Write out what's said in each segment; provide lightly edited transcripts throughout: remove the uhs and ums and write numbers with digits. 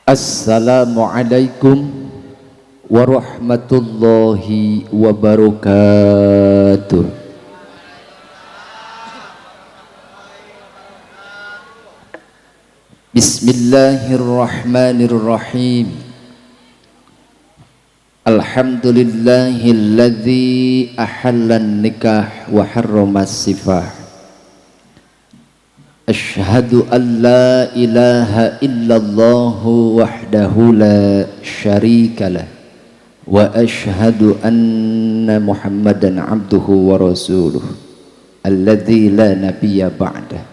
Assalamualaikum warahmatullahi wabarakatuh. Bismillahirrahmanirrahim. Alhamdulillahilladzi ahallan nikah wa harramas sifah. Asyhadu an la ilaha illallah wahdahu la syarikalah wa asyhadu anna Muhammadan abduhu wa rasuluh alladzi la nabiyya ba'dah.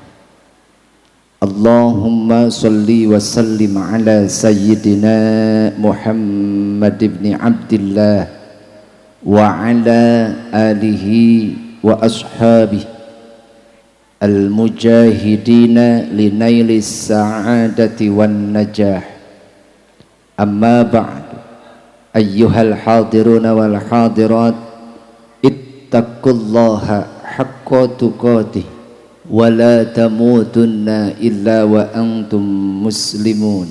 Allahumma salli wa sallim ala sayyidina Muhammad ibn Abdillah wa ala alihi wa ashabihi al-mujahidina linailis sa'adati wan najah. Amma ba'du, ayyuhal hadiruna wal hadirat, ittaqullaha haqqa tuqatih wa la tamutunna illa wa antum muslimun.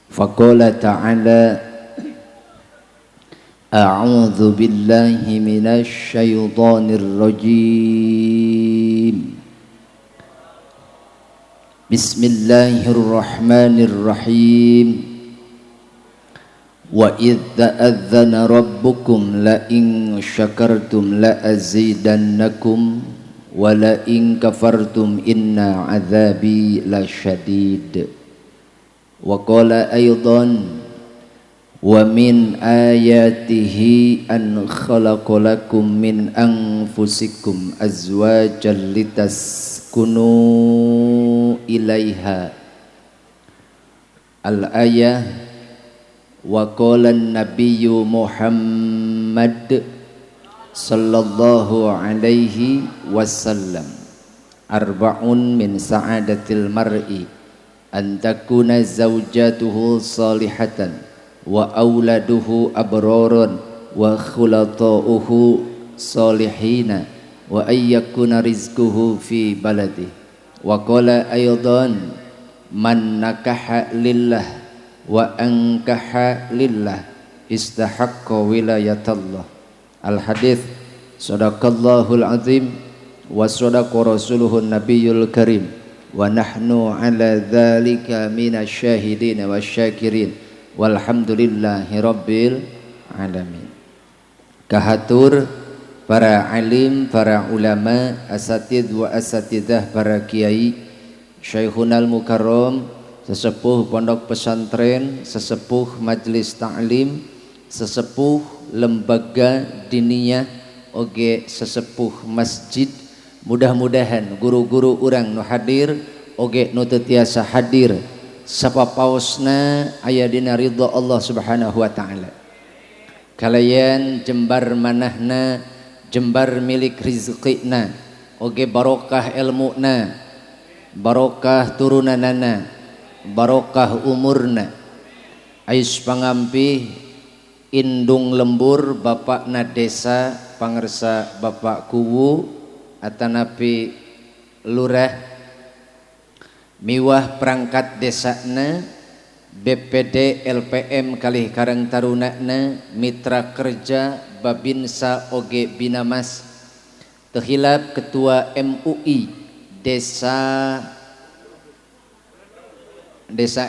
Faqala ta'ala, a'udzu billahi minasy syaithanir rajim. Bismillahirrahmanirrahim. Wa idz ta'adzana rabbukum la in syakartum la azidannakum wa la in kafartum inna azabi lasyadid. Wa qala aydan wa min ayatihi an khalaqalakum min anfusikum azwajan litaskunu ilaiha. Al-ayah. Wa qala an-nabiyyu Muhammad sallallahu alaihi wasallam, arba'un min sa'adatil mar'i an takuna zawjatuhu salihatan wa auladuhu abrarun wa khulata'uhu salihina wa ayyakuna rizquhu fi baladi. Wa qala aydan man nakaha lillah wa ankaha lillah istahaqqa wilayatallah. Al-hadits. Sadaqallahul azim wa sadaqa rasuluhun nabiyul karim wa nahnu ala dzalika minasyahidin wasyakirin walhamdulillahi rabbil alamin. Kahatur para alim, para ulama, asatid wa asatidah, para kiai, Syekhunal Mukarram, sesepuh pondok pesantren, sesepuh majelis ta'lim, sesepuh lembaga diniyah, oge sesepuh masjid. Mudah-mudahan guru-guru urang nu hadir oge nu teu tiasa hadir sapapaosna aya dina ridha Allah Subhanahu wa taala. Kalayan jembar manahna, jembar milik rizqina, oge barokah ilmuna, barokah turunanana, barokah umurna. Ais pangampi indung lembur bapakna desa pangersa Bapak Kuwu atanapi lurah miwah perangkat desana, BPD LPM kalih Karang Tarunana, mitra kerja Babinsa oge Binamas, tehilap ketua MUI desa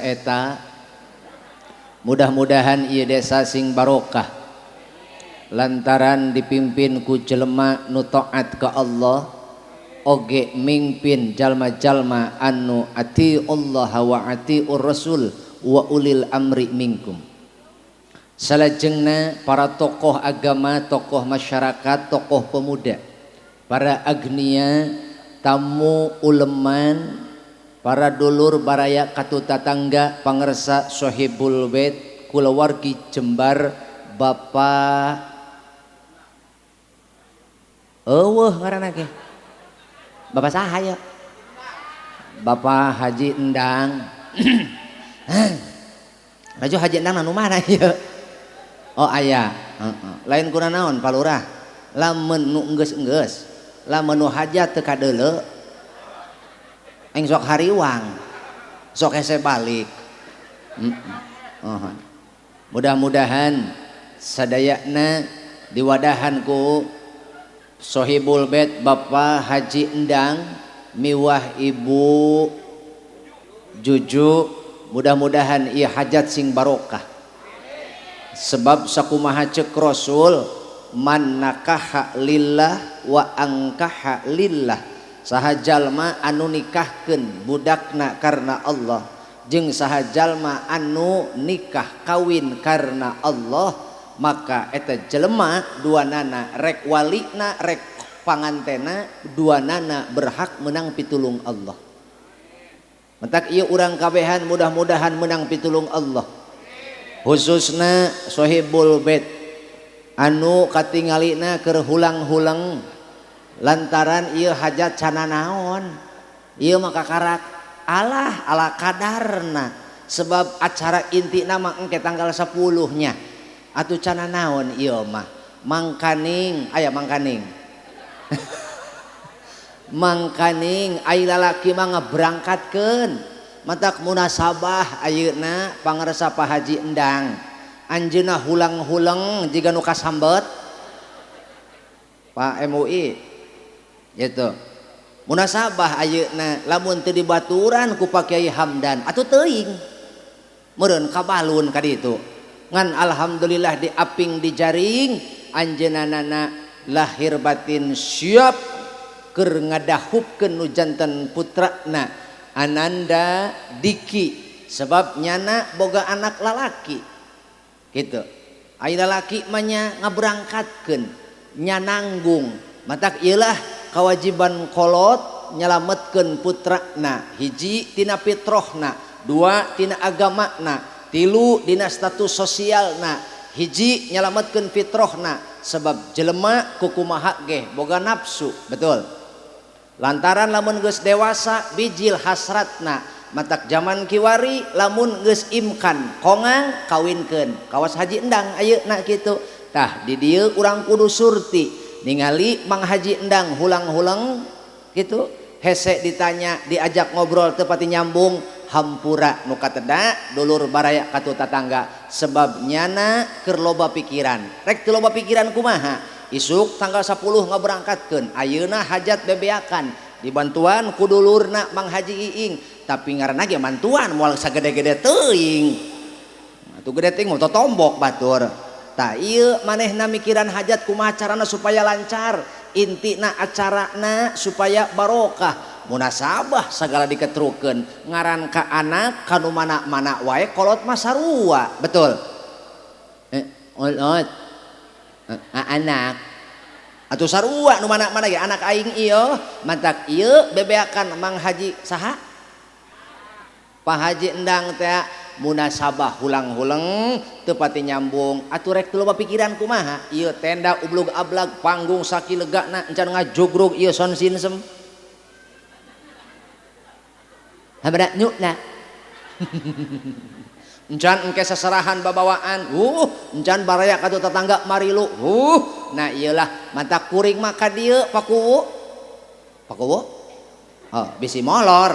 eta. Mudah-mudahan ieu desa sing barokah lantaran dipimpin ku jelema nu taat ka Allah, oge mimpin jalma-jalma anu atiullah wa atiur rasul wa ulil amri minkum. Salajengna para tokoh agama, tokoh masyarakat, tokoh pemuda, para agnia, tamu uleman, para dulur baraya katu tatangga, pangersa sohibul bait, kulawargi Jembar, Bapak eueuh ngaranna ge Bapak saha ya? Bapak Haji Endang. Raju Haji Endang nu mana ieu? Oh aya. Lain kuna naon Pak Lurah? Lamun nu enggeus-enggeus, lamun nu hajat teu kadeuleu aing sok hariwang, sok hese balik. Mudah-mudahan sadayana diwadahan ku Sohibul Bait Bapak Haji Endang miwah Ibu Juju, mudah-mudahan ieu hajat sing barokah. Sebab sakumaha ceuk Rasul, man nakaha lillah wa angkaha lillah. Saha jalma anu nikahkeun budakna karena Allah jeung saha jalma anu nikah kawin karena Allah, maka eta jelema duanana rek walina rek pangantena duanana berhak menang pitulung Allah. Mentak ieu urang kabehan mudah-mudahan menang pitulung Allah. Khususna Sohibul Bait anu katingalina keur hulang-hulang lantaran ieu hajat cana naon. Ieu mah kakarak Allah ala kadarna, sebab acara intina mah engke tanggal 10-nya. Atuh cana naon ieu mah mangkaning aya mangkaning. Mangkaning ai lalaki mah ngaberangkatkeun matak munasabah ayeuna pangaresa Pak Haji Endang anjeunna hulang-hulang jiga nu kasambet Pak MUI gitu. Munasabah ayeuna lamun teu dibaturan ku Pak Kiai Hamdan atuh teuing meureun kabalun ka ditu ngan alhamdulillah diaping dijaring anjeunana lahir batin siap keur ngadahupkeun nu janten putrana Ananda Diki, sebab nyana boga anak lalaki gitu. Ai lalaki mah nya ngaberangkatkeun nya nanggung matak ieulah kewajiban kolot nyalametkeun putrana, hiji tina fitrahna, dua tina agamana, tilu dina status sosialna, hiji nyalametkeun fitrahna sebab jelema kukumaha ge boga nafsu, betul. Lantaran lamun geus dewasa bijil hasratna, matak zaman kiwari lamun geus imkan kongang kawinkeun. Kawas Haji Endang ayeuna kitu. Tah di dieu urang kudu surti ningali Mang Haji Endang hulang-hulang gitu. Hese ditanya diajak ngobrol teu pati nyambung, hampura nu kateda dulur baraya katu tatangga sebab nyana keur loba pikiran. Rek teu loba pikiran kumaha? Isuk tanggal 10 ngaberangkatkeun ayeuna hajat bebeakan dibantuan ku dulurna Mang Haji Iing, tapi ngaranna ge bantuan moal sagede-gede teuing atuh gede teuing moto tombok batur. Tah ieu manehna mikiran hajat kumaha carana supaya lancar, intina acarana supaya barokah, munasabah sagala diketrukeun ngaran ka anak kanu mana-mana wae kolot mah sarua, betul. Anak atuh sarua nu mana-mana ge anak aing ieu mantak ieu bebeakan Mang Haji saha Pak Haji Endang teh munasabah hulang-hulang teu pati nyambung atuh rek teu loba pikiran kumaha ieu tenda ublug ablag panggung sakilegana encan ngajugrug ieu son sinsem habada nyukna encan engke saserahan babawaan encan baraya katu tetangga marilu nah iyalah mata kuring maka dieu pakuwu bisi molor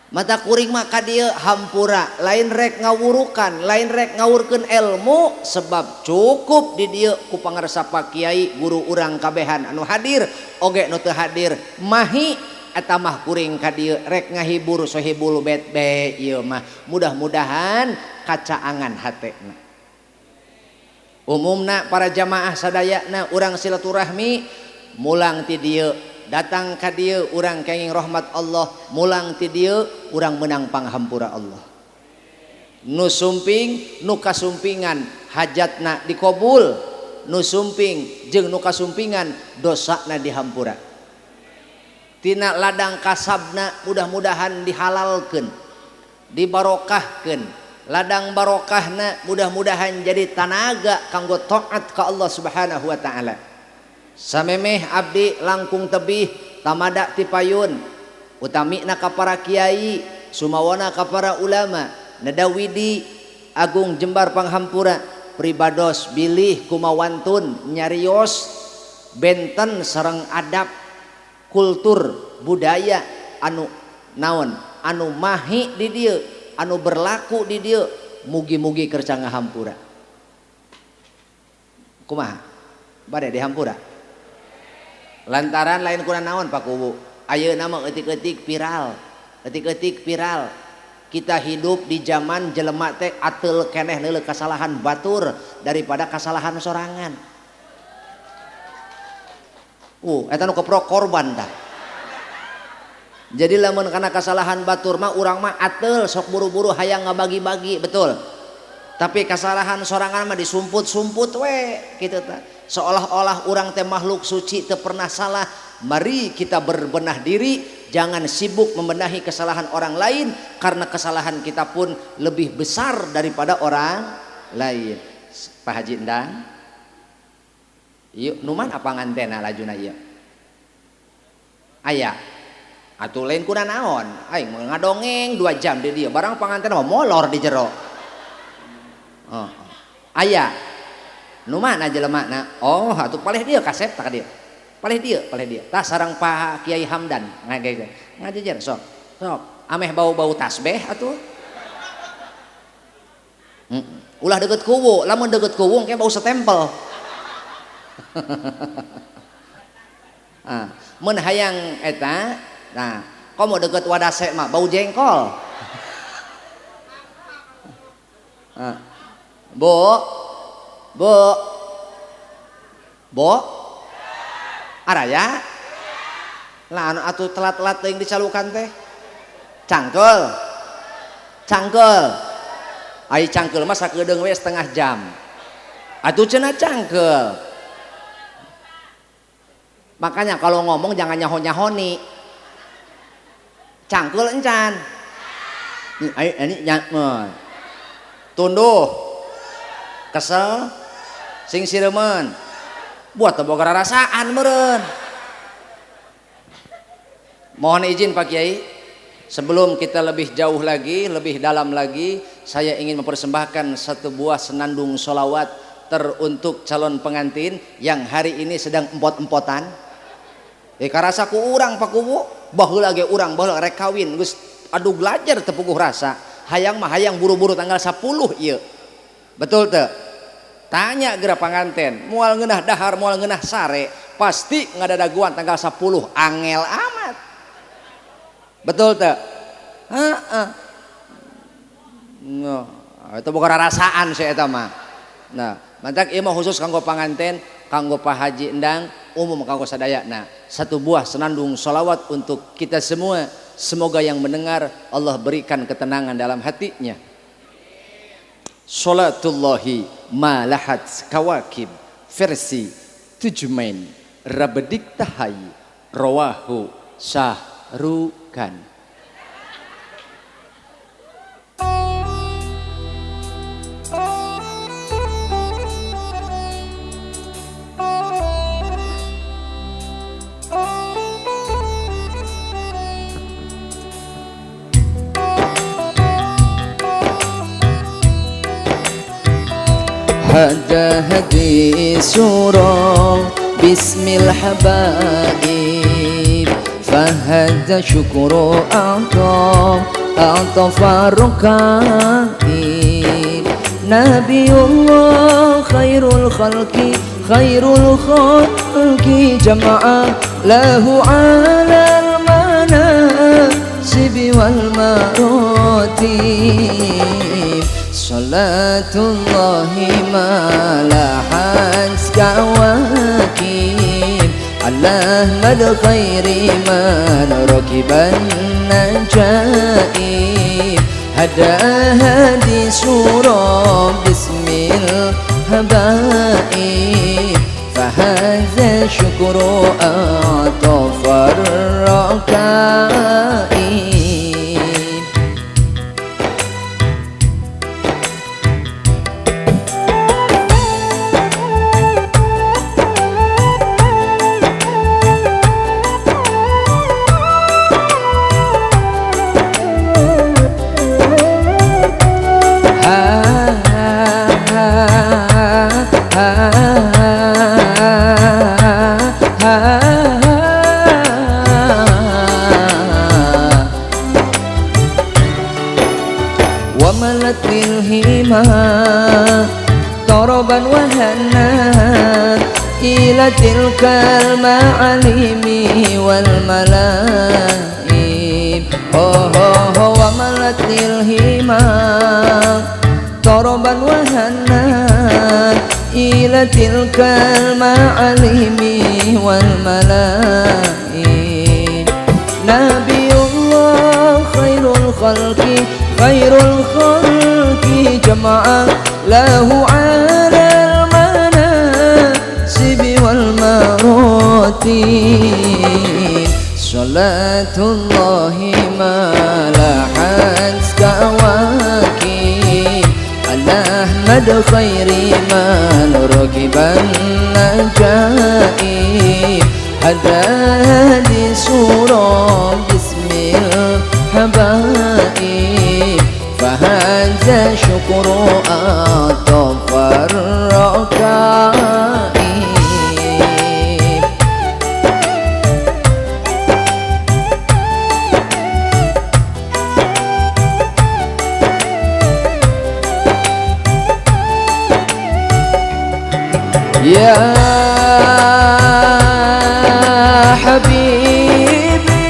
mata kuring maka dieu hampura lain rek ngawurukan lain rek ngawurkeun ilmu sebab cukup di dieu ku pangarsa Pak Kiai guru urang kabehan anu hadir oge nu teu hadir mahi eta mah kuring ka dieu rek ngahibur Sohibul Bait be ieu mah mudah-mudahan kacaangan hatena. Umumna para jamaah sadayana urang silaturahmi mulang ti dieu datang ka dieu urang kenging rahmat Allah mulang ti dieu urang menang panghampura Allah. Nu sumping nu kasumpingan hajatna dikabul, nu sumping jeung nu kasumpingan dosana dihampura. Tina ladang kasabna mudah-mudahan dihalalkeun dibarokahkeun ladang barokahna mudah-mudahan jadi tanaga kanggo taat ka Allah Subhanahu wa taala. Samemeh abdi langkung tebih tamada ti payun utamina ka para kiai sumawana ka para ulama nadawidi agung jembar panghampura pribados bilih kumawantun nyarios benten sareng adab kultur budaya anu naon anu mahi di dieu anu berlaku di dieu mugi-mugi keur canggah hampura. Kumaha bade dihampura lantaran lain kuna naon Pak Kubu ayeuna mah eutik-eutik viral kita hidup di zaman jelema teh ateul keneh leuleuh kasalahan batur daripada kasalahan sorangan. Eta nu keprok korban tah. Jadi lamun kana kasalahan batur mah urang mah ateul sok buru-buru hayang ngabagi-bagi betul. Tapi kesalahan sorangan mah disumput-sumput we gitu ta. Seolah-olah orang teh makhluk suci teu pernah salah. Mari kita berbenah diri, jangan sibuk membenahi kesalahan orang lain karena kesalahan kita pun lebih besar daripada orang lain. Pak Haji Endang. Ieu nu mana pangantena lajuna ieu? Aya. Atuh lain kuna naon? Aing ngadongeng 2 jam di dieu. Barang panganten mah molor di jero. Aya nu mana jelemana atuh palih dia kasep tak dia palih dia tah sareng Pak Kiai Hamdan ngajejer sok ameh bau-bau tasbih atuh ulah deket kuwu lamun deket kuwu kayak bau setempel mun hayang eta nah komo deket wadase mah bau jengkol Bo araya lah atuh telat-telat yang dicalukan teh cangkel ai cangkel mah sakedeung we setengah jam atuh cenah cangkel makanya kalau ngomong jangan nyaho-nyahoni cangkel encan ini tunduh kesel sing siremen buat boga rasaan meureun. Mohon izin Pak Kiai, sebelum kita lebih jauh lagi, lebih dalam lagi, saya ingin mempersembahkan satu buah senandung sholawat teruntuk calon pengantin yang hari ini sedang empot-empotan. Karasa ku urang Pak Kubu, baheula ge urang baheula rek kawin geus adu belajar teu puguh rasa. Hayang mah hayang buru-buru tanggal 10 ieu. Betul teu? Tanya geura panganten, moal ngeunah dahar, moal ngeunah sare, pasti ngadadaguan tanggal 10, angel amat. Betul teu? Heeh. Nah, eta boga rasaan saya eta mah. Nah, mantak ieu mah khusus kanggo panganten, kanggo Pak Haji Endang, umum kanggo sadayana. Satu buah senandung sholawat untuk kita semua. Semoga yang mendengar Allah berikan ketenangan dalam hatinya. Sholatullahi malahat kawakib versi Tujumain Rabedik Tahai Rawahu Syahrukan. Hada hadis surah bismil habaib fahadha syukru a'ta farukaib Nabiullah khairul khalqi jama'a lahu alal manasibi wal maratib Salatullahi malahat kawakib ala mad khairi man rakiban najaib hada hadis surah bismil habaib fahadha syukru atafar rakaib. وملت للهما طربا وهنات إلى تلك المعالم والملائم وملت للهما طربا وهنات إلى تلك المعالم والملائم نبي الله خير الخلق جمعا له على المناسب والمراتب صلاة الله ما لاحت كواكب على أحمد خير من ركب النجائب هداني سورة باسم الحبائب فهذا شكر أطف الركائب يا حبيبي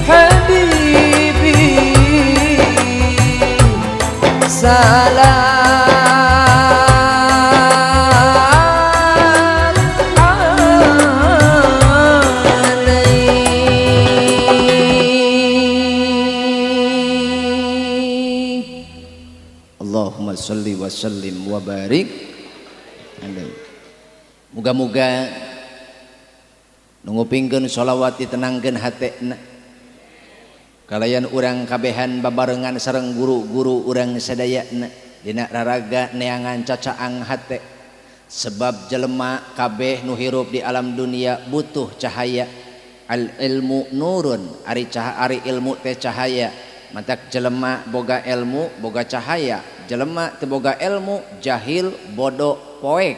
حبيبي سلام عليك اللهم صل وسلم وبارك alaihi. Muga-muga nungupingkeun sholawat ditenangkeun hatena kalayan urang kabehan babarengan sareng guru-guru urang sadayana dina raraga neangan cacaang hate sebab jelema kabeh nu hirup di alam dunia butuh cahaya. Al ilmu nurun, ari ilmu teh cahaya. Mantak jelema boga ilmu boga cahaya, jelema teu boga ilmu jahil bodoh poek.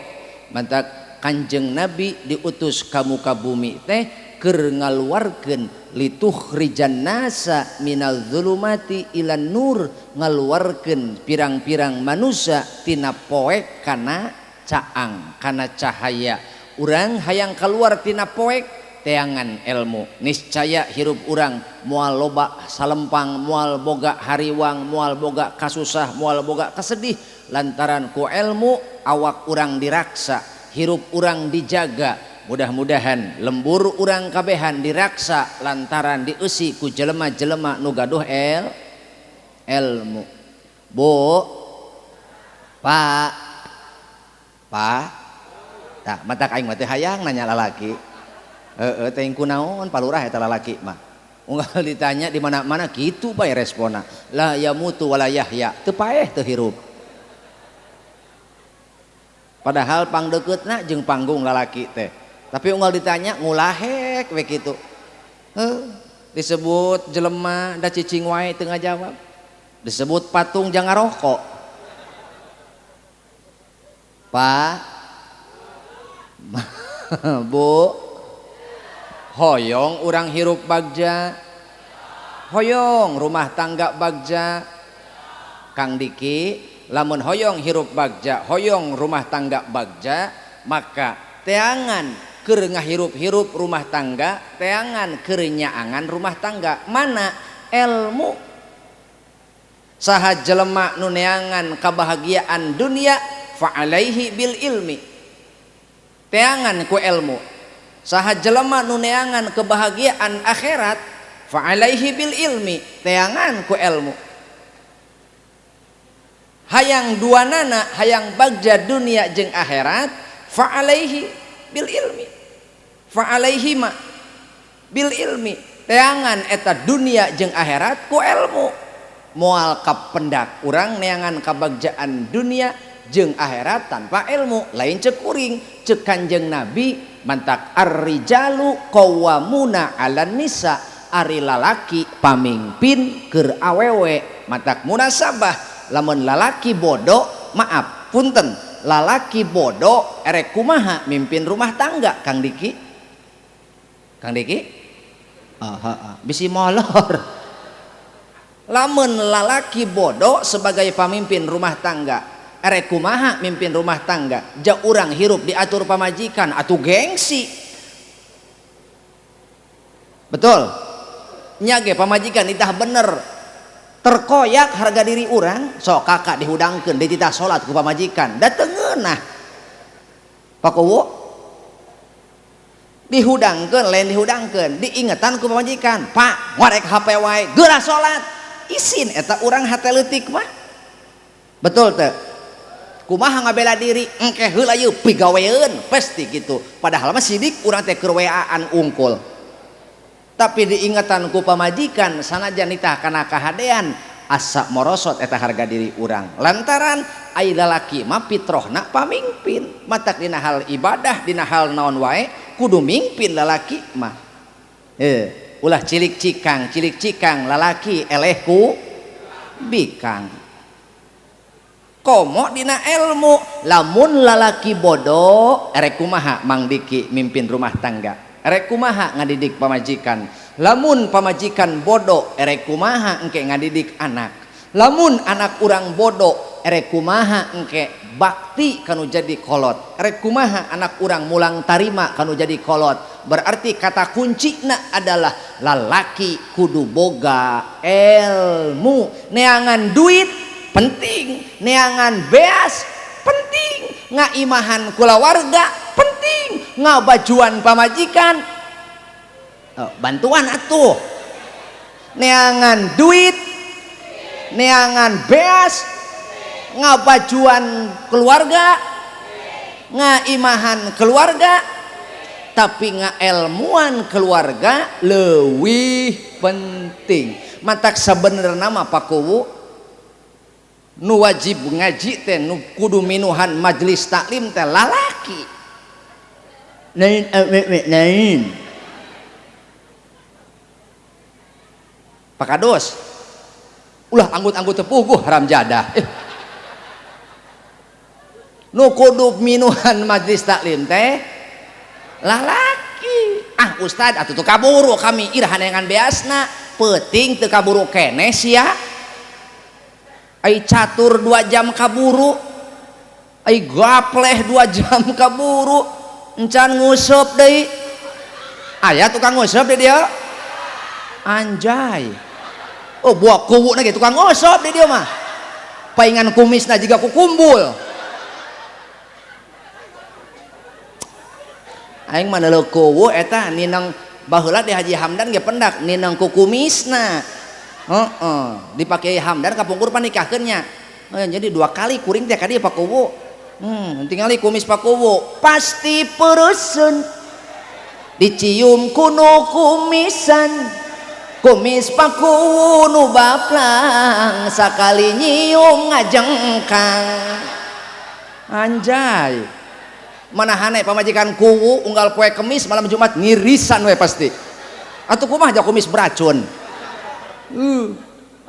Mantak Kanjeng Nabi diutus ka muka bumi teh keur ngaluarkeun litukhrijan nasa minal zulumati ilan nur, ngaluarkeun pirang-pirang manusia tina poek kana caang kana cahaya. Urang hayang keluar tina poek teangan ilmu, niscaya hirup urang moal loba salempang, moal boga hariwang, moal boga kasusah, moal boga kasedih lantaran ku ilmu awak urang diraksa, hirup urang dijaga. Mudah-mudahan lembur urang kabehan diraksa lantaran dieusi ku jelema-jelema nu gaduh ilmu. Bu Pak tah matak aing mah teh hayang nanya lalaki. Teh kunaon palurah eta lalaki mah. Unggal ditanya di mana-mana kitu bae responna. La yamutu wala yahya, teu paeh teu hirup. Padahal pangdeuketna jeung panggung lalaki teh. Tapi unggal ditanya ngulahek we kitu. Disebut jelema da cicing wae teu ngajawab. Disebut patung jangan ngarokok. Pak Bu hoyong urang hirup bagja, hoyong rumah tangga bagja. Kang Diki lamun hoyong hirup bagja, hoyong rumah tangga bagja, maka teangan keur ngahirup-hirup rumah tangga, teangan keur nyaangan rumah tangga. Mana ilmu? Saha jelema nu neangan kabahagiaan dunia fa alaihi bil ilmi, teangan ku ilmu. Saha jelema nu neangan kebahagiaan akhirat fa alaihi bil ilmi, teangan ku ilmu. Hayang duanana hayang bagja dunia jeung akhirat fa alaihi bil ilmi, fa alaihi ma bil ilmi, teangan eta dunia jeung akhirat ku ilmu. Moal kapendak urang neangan kabagjaan dunia jeung akhirat tanpa ilmu lain cek kuring. Cek Kanjeng Nabi mantak ar-rijalu qawwamuna 'alan nisa, ari lalaki pamimpin keur awewe. Mantak munasabah lamun lalaki bodoh, maaf punten, lalaki bodoh erek kumaha mimpin rumah tangga Kang Diki? Kang Diki? Bisi molor. Lamun lalaki bodoh sebagai pemimpin rumah tangga, erek kumaha mimpin rumah tangga, ja urang hirup diatur pamajikan atuh gengsi. Betul nyage pamajikan itah bener terkoyak harga diri urang, sok kakak dihudangkeun dititah salat ku pamajikan da teu ngeunah pakowo dihudangkeun lain dihudangkeun diingetan ku pamajikan, Pak ngorek HP wae geura salat isin eta urang hate leutik mah. Betul teu? Kumaha ngabela diri engke heula yeuh pigaweeun pasti gitu, padahal mah sidik urang teh keur weaan ungkul. Tapi diingetan ku pamajikan sanajan nitah kana kahadean asa morosot eta harga diri urang lantaran ai lalaki mah fitrahna pamimpin, matak dina hal ibadah dina hal naon wae kudu mimpin lalaki mah. Ulah cilik cikang lalaki elehku bikang komo dina ilmu. Lamun lalaki bodoh erek kumaha Mang Diki mimpin rumah tangga, erek kumaha ngadidik pamajikan. Lamun pamajikan bodoh erek kumaha engke ngadidik anak. Lamun anak urang bodoh erek kumaha engke bakti kanu jadi kolot. Erek kumaha anak urang mulang tarima kanu jadi kolot. Berarti kata kuncina adalah lalaki kudu boga ilmu. Neangan duit penting, neangan beas penting, ngaimahan kulawarga penting, ngabajuan pamajikan bantuan atuh. Neangan duit, neangan beas, ngabajuan keluarga, ngaimahan keluarga, tapi ngaelmuan keluarga leuwih penting. Matak sebenarnya mah pakuwu nu wajib ngaji teh nu kudu minuhan majelis taklim teh lalaki. Lain pakados ulah anggut-anggut tepuh haram jadah. Nu kudu minuhan majelis taklim teh lalaki. Ah ustad atuh teu kaburu kami irahan dengan beasna peuting teu kaburu keneh sia. Ai catur 2 jam kaburu, ai gapleh 2 jam kaburu, encan nguseup deui. Aya tukang nguseup di dieu? Anjay. Oh buah kuwuna ge tukang nguseup di dieu mah. Paingan kumisna jiga kukumbul. Aing mah neuleuh kuwu eta ninang baheula di Haji Hamdan ge pendak ninang ku kumisna. Dipakai Hamdan kapungkur panikahkeunnya. Jadi 2 kali kuring teh ka dieu pakuwu. Tingali kumis pakuwu pasti peureusseun dicium kuno kumisan. Kumis pakuwu nu baplang sakali nyium ngajengkang. Anjay. Manahane pamajikan kuwu unggal poe Kemis malam Jumat ngirisan we pasti. Atuh kumaha ja kumis beracun.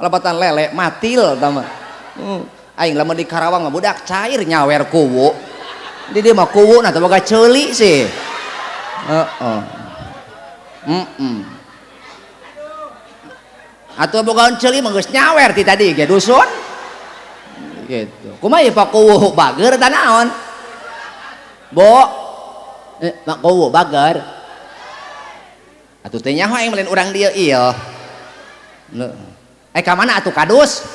Alabatan lele matil tama. Aing lamun di Karawang mah budak cair nyawer kuwu. Di dieu mah kuwu na teu boga ceuli sih. Atuh bogaon ceuli mah geus nyawer ti tadi ge dusun. Gitu. Kumaha ieu Pak kuwu bager tah naon? Bo. Mak kuwu bager. Atuh teh nyaho aing meureun urang dieu ieu. Ka mana atuh kadus?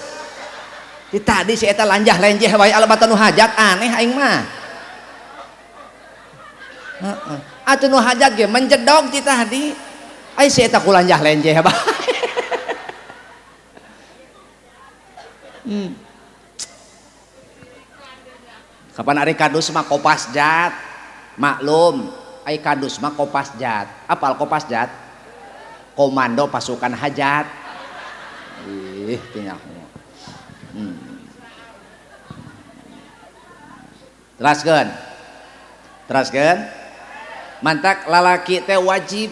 Di tadi si eta lanjah lenjeh wae alabatan nu hajat aneh aing mah. Atuh nu hajat ge menjedog ti tadi. Ai si eta ku lanjah lenjeh bae. Kapan ari kadus mah kopasjat. Maklum, ai kadus mah kopasjat. Apal kopasjat? Komando pasukan hajat. Tinyahnya. Teraskeun. Mantak lalaki teh wajib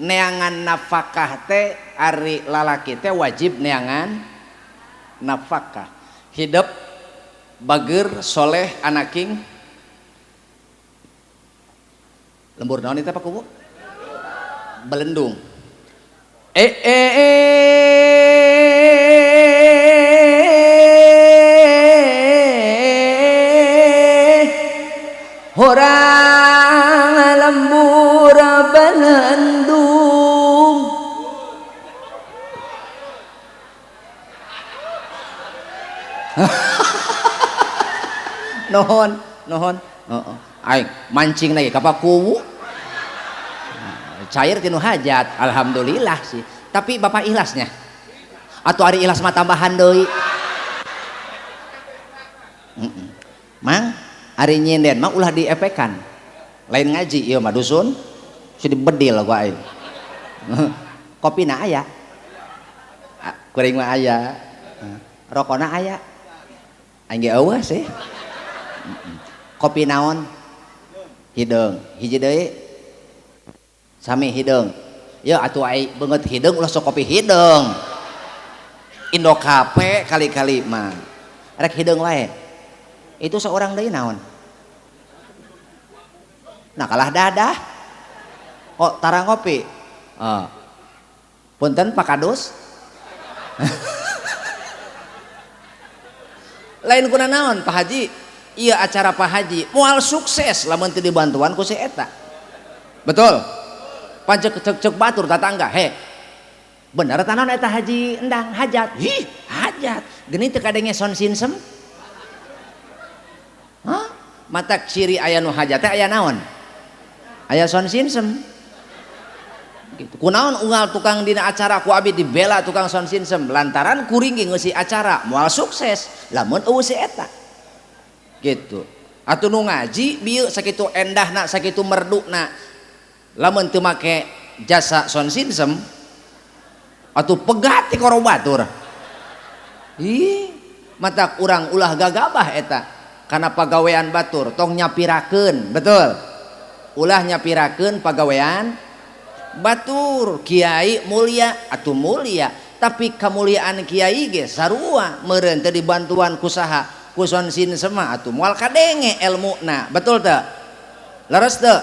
neangan nafkah teh ari lalaki teh wajib neangan nafkah. Hidup bager soleh anaking lembur naon eta Pak Kubu? Belendung. orang lembur Bandung. Nohon aing mancing lagi ka Pakuwu. Cair tinu hajat, alhamdulillah sih. Tapi bapak ikhlasnya atau ari ikhlas mah tambahan deui. Mang ari nyinden mah ulah diepekan, lain ngaji ieu mah dusun si dibedil gua aing. Kopina aya, kuring mah aya, rokona aya, aing ge eueuh sih. Kopi naon? Hideung, hiji deui. Sami hideung. Ya atuh ai beungeut hideung ulah sok kopi hideung. Indo Cafe kali-kali mah. Rek hideung wae. Itu seorang deui naon? Nah kalah dadah. Kok tarang kopi? Punten Pak Kadus. Lain kuna naon Pak Haji? Iya acara Pak Haji moal sukses lamun teu dibantuan ku si eta. Betul. Pancek cek batur tatangga, he. Bener ta naon eta haji endang hajat? Hi, hajat. Geni teu kadenge son sinsem? Hah? Matak ciri aya nu hajat teh aya naon? Aya son sinsem. Gitu. Kunaon unggal tukang dina acara ku abi dibela tukang son sinsem lantaran kuring ge ngeusi acara moal sukses lamun eueuh si eta. Gitu. Atuh nu ngaji bieu sakitu endahna sakitu merdukna lamun teu make jasa son sinsem atuh pegat ti koro batur. Ih, matak urang ulah gagabah eta kana pagawean batur tong nyapirakeun, betul. Ulah nyapirakeun pagawean batur. Kiai mulia atuh mulia, tapi kamuliaan kiai ge sarua meureun teu dibantuan ku saha? Ku son sinsem atuh moal kadenge elmuna, betul teu? Leres teu?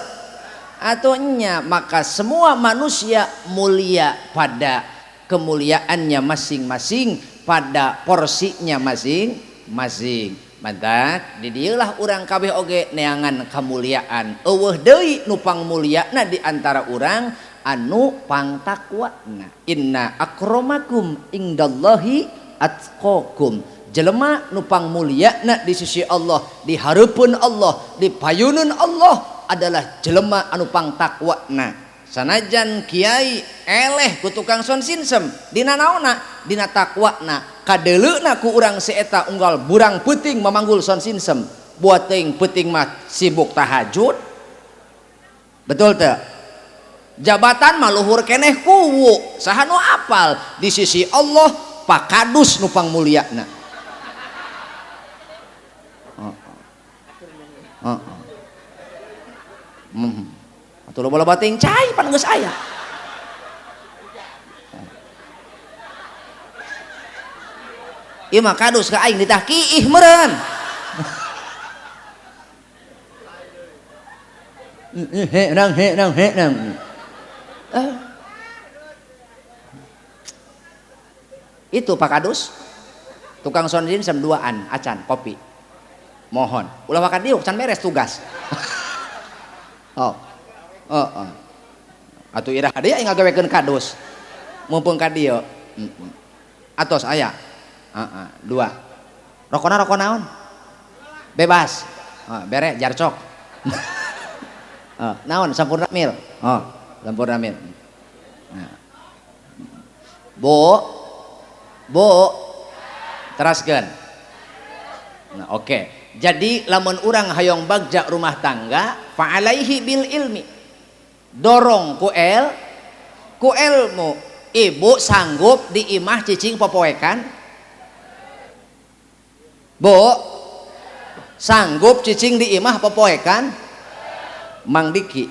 Atuh nya maka semua manusia mulia pada kemuliaannya masing-masing, pada porsinya masing-masing. Mantak di dieulah urang kabeh oge neangan kamuliaan. Eueuh deui nu pangmuliana di antara urang anu pangtakwana. Inna akramakum indallahi atqakum. Jelema nu pangmuliana di sisi Allah, di hareupeun Allah, di payuneun Allah adalah jelema anu pangtakwana. Sanajan kiai eleh ku tukang son sinsem dina naonna? Dina takwana. Kadeleuna ku urang si eta unggal burang peuting memanggul son sinsem, buat teuing peuting mah sibuk tahajud. Betul teu? Jabatan mah luhur keneh kuwu, saha nu apal di sisi Allah Pak Kadus nu pangmuliana. Atuh loba-loba teuing cai pan geus aya. Ieu mah Kadus ka aing ditah kiih meureun. He. Itu Pak Kadus tukang son sinsem duaan acan kopi. Mohon ulah wakat diuk can beres tugas. Atuh irah dia yang ngagawekeun Kadus mumpung ka dieu. Atos aya dua rokona naon bebas bere jarcok. Naon sampurna mil sampurna mil. Bu teraskeun. Nah, oke. Jadi lamun urang hayong bagja rumah tangga fa alaihi bil ilmi, dorong ku ilmu. Ibu sanggup di imah cicing popoekan? Bu sanggup cicing di imah popoekan? Mang Diki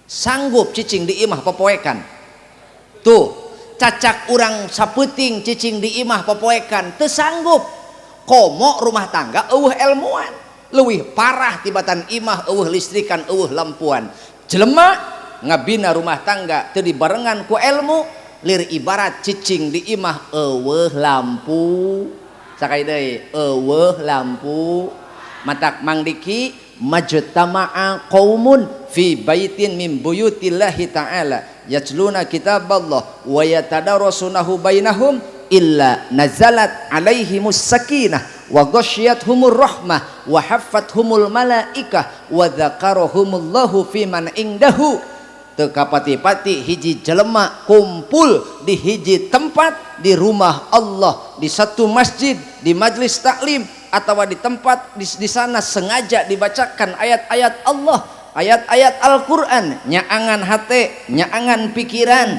sanggup cicing di imah popoekan? Tuh cacak urang sapeuting cicing di imah popoekan teu sanggup. Komo rumah tangga eueuh ilmuan leuwih parah tibatan imah eueuh listrikan eueuh lampuan. Jelema ngabina rumah tangga teu dibarengan ku ilmu lir ibarat cicing di imah eueuh lampu. Sakai deui eueuh lampu. Matak Mang Diki majtama'a qaumun fi baitin min buyutillahi ta'ala yatluna kitaballah wa yatadarasunahu bainahum illa nazalat alaihimus sakinah wa ghasyiyatuhumur rahmah wa haffathumul malaikah wa dzakarahumullahu fi man indahu. Teu kapati-pati hiji jelema kumpul di hiji tempat di rumah Allah, di satu masjid, di majlis taklim, atau di tempat di sana sengaja dibacakan ayat-ayat Allah, ayat-ayat Al-Qur'an, nyaangan hate, nyaangan pikiran.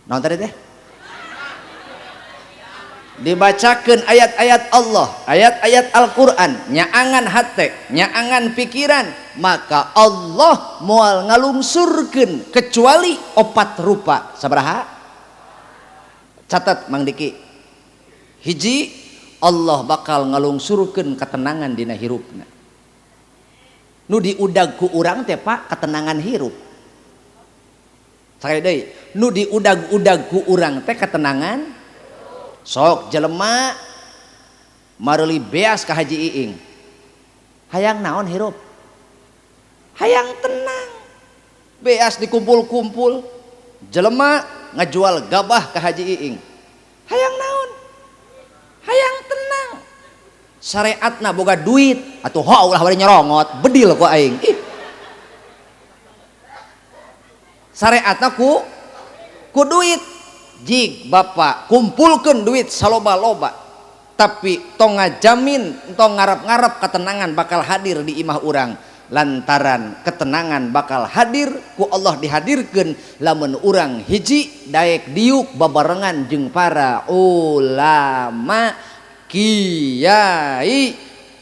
Naon tadi teh? Dibacakan ayat-ayat Allah, ayat-ayat Al-Qur'an, nyaangan hate, nyaangan pikiran, maka Allah moal ngalungsurkeun kecuali 4 rupa. Sabaraha? Catat Mang Diki. Hiji, Allah bakal ngalungsurkeun ketenangan dina hirupna. Nu diudag ku urang teh Pak ketenangan hirup. Sakali deui, nu diudag-udag ku urang teh ketenangan. Sok jelema mareli beas ka Haji Iing, hayang naon hirup, hayang tenang, beas dikumpul-kumpul, jelema ngajual gabah ka Haji Iing, hayang naon, hayang tenang. Syariatna boga duit atuh ho ulah bari nyerongot bedil ku aing. Syariatna ku duit. Jig bapak kumpulkan duit saloba-loba tapi tong ngajamin tong ngarap-ngarap ketenangan bakal hadir di imah urang, lantaran ketenangan bakal hadir ku Allah dihadirkan lamun urang hiji daek diuk babarengan jeung para ulama, kiai,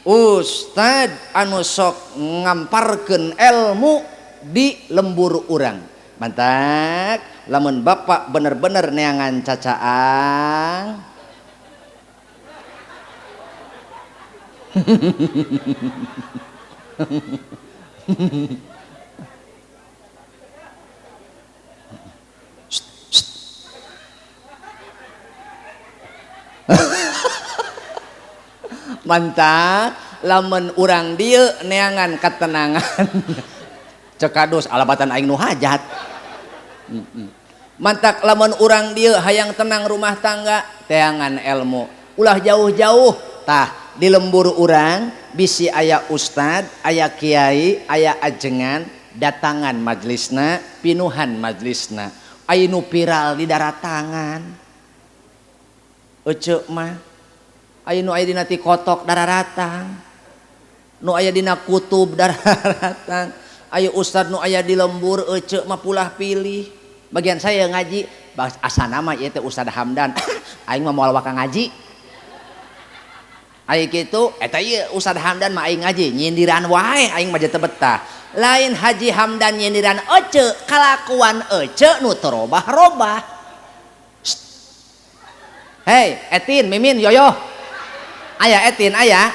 ustad anu sok ngamparkeun ilmu di lembur urang. Mantak lamun bapak bener-bener neangan cacaang mantak lamun urang dieu neangan ketenangan cekados alabatan aing nu hajat. Mantak lamun urang dieu hayang tenang rumah tangga teangan ilmu ulah jauh-jauh tah di lembur urang bisi aya ustad, aya kiai, aya ajengan datangan majlisna, pinuhan majlisna, aya nu viral di daratangan ece mah aya nu aya dina ti kotok dararatang, nu aya dina kutub dararatang, aya ustad nu aya di lembur ece mah pulah pilih. Bagian saya ngaji asana mah ieu teh Ustad Hamdan aing mah moal waka ngaji aya kitu eta ieu Ustad Hamdan mah aing ngaji nyindiran wae aing mah teu betah. Lain Haji Hamdan nyindiran ece kalakuan ece nu teu robah-robah. Hei Etin, Mimin, Yoyo aya Etin aya,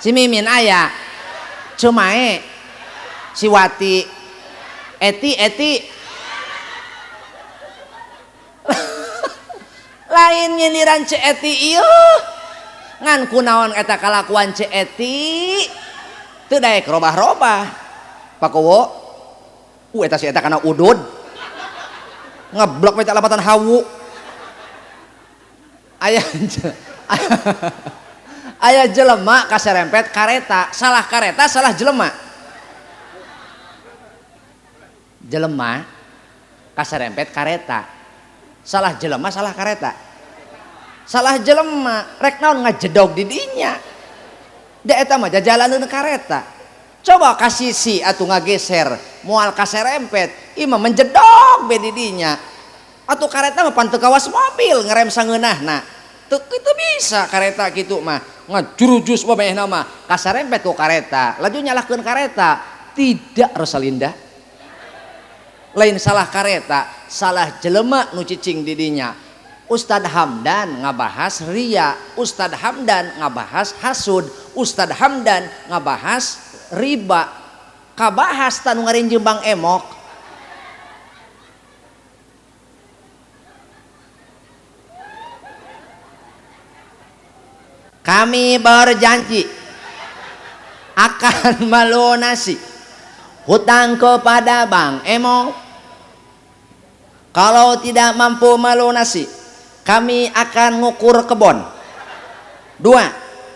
si Mimin aya, Cumae, si Wati, Eti lain nyindiran Ce Eti ieu ngan kunaon eta kalakuan Ce Eti teu daek robah-robah pakowo eta si eta kana udud ngeblok we alabatan hawu aya jelema kaserempet kareta, salah kareta salah jelema, jelema kaserempet kareta salah jelema salah kareta, salah jelema rek naon ngajedog di dinya da eta mah jajalaneun kareta. Coba kasih si atuh ngageser moal kaserempet ieu mah menjedog be di dinya atuh kareta mah pan teu kawas mobil ngerem sangeunahna teu kitu bisa kareta kitu mah ngajurujus pamehna mah kaserempet ku kareta laju nyalahkeun kareta tidak Rosalinda. Lain salah kareta salah jelema nu cicing di dinya. Ustad Hamdan ngabahas ria, Ustad Hamdan ngabahas hasud, Ustad Hamdan ngabahas riba, kabahas tanu ngarinjeun Bang Emok. kami berjanji akan melunasi hutang kepada Bang Emo. Kalau tidak mampu melunasi, kami akan ngukur kebon. 2,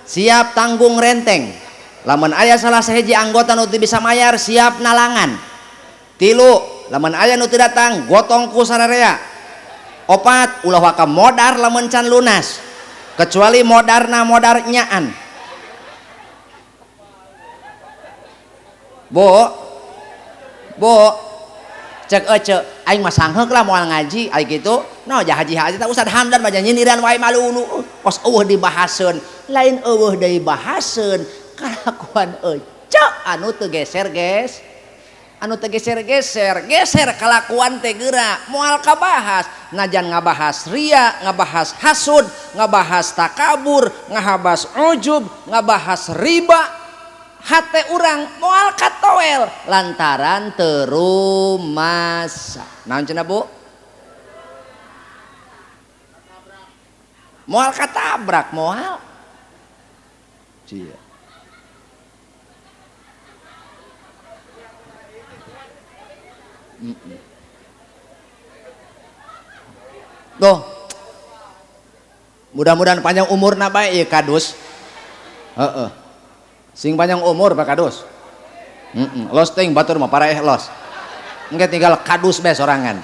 siap tanggung renteng. Lamun aya salah sahiji anggota nu teu bisa mayar, siap nalangan. 3, lamun aya nu teu datang, gotong ku sararea. 4, ulah waka modar lamun can lunas, kecuali modarna modar nyaan. Bu cek aing mah sangheuk lah moal ngaji ai kitu no jah haji tak Ustad Hamdan mah nyindiran wae malunu kos eueuh dibahaseun lain eueuh deui bahaseun kalakuan ece anu teu geser geser kalakuan teh geura moal kabahas najan ngabahas ria, ngabahas hasud, ngabahas takabur, ngabahas ujub, ngabahas riba, hate urang moal katowel lantaran terumasa. Naon cenah Bu? Moal katabrak moal. Cia. Tuh. Mudah-mudahan panjang umurna bae ieu kadus. Heeh. Sing panjang umur Pak Kadus. Los ting batur mah paraeh los. Engke tinggal kadus bae sorangan.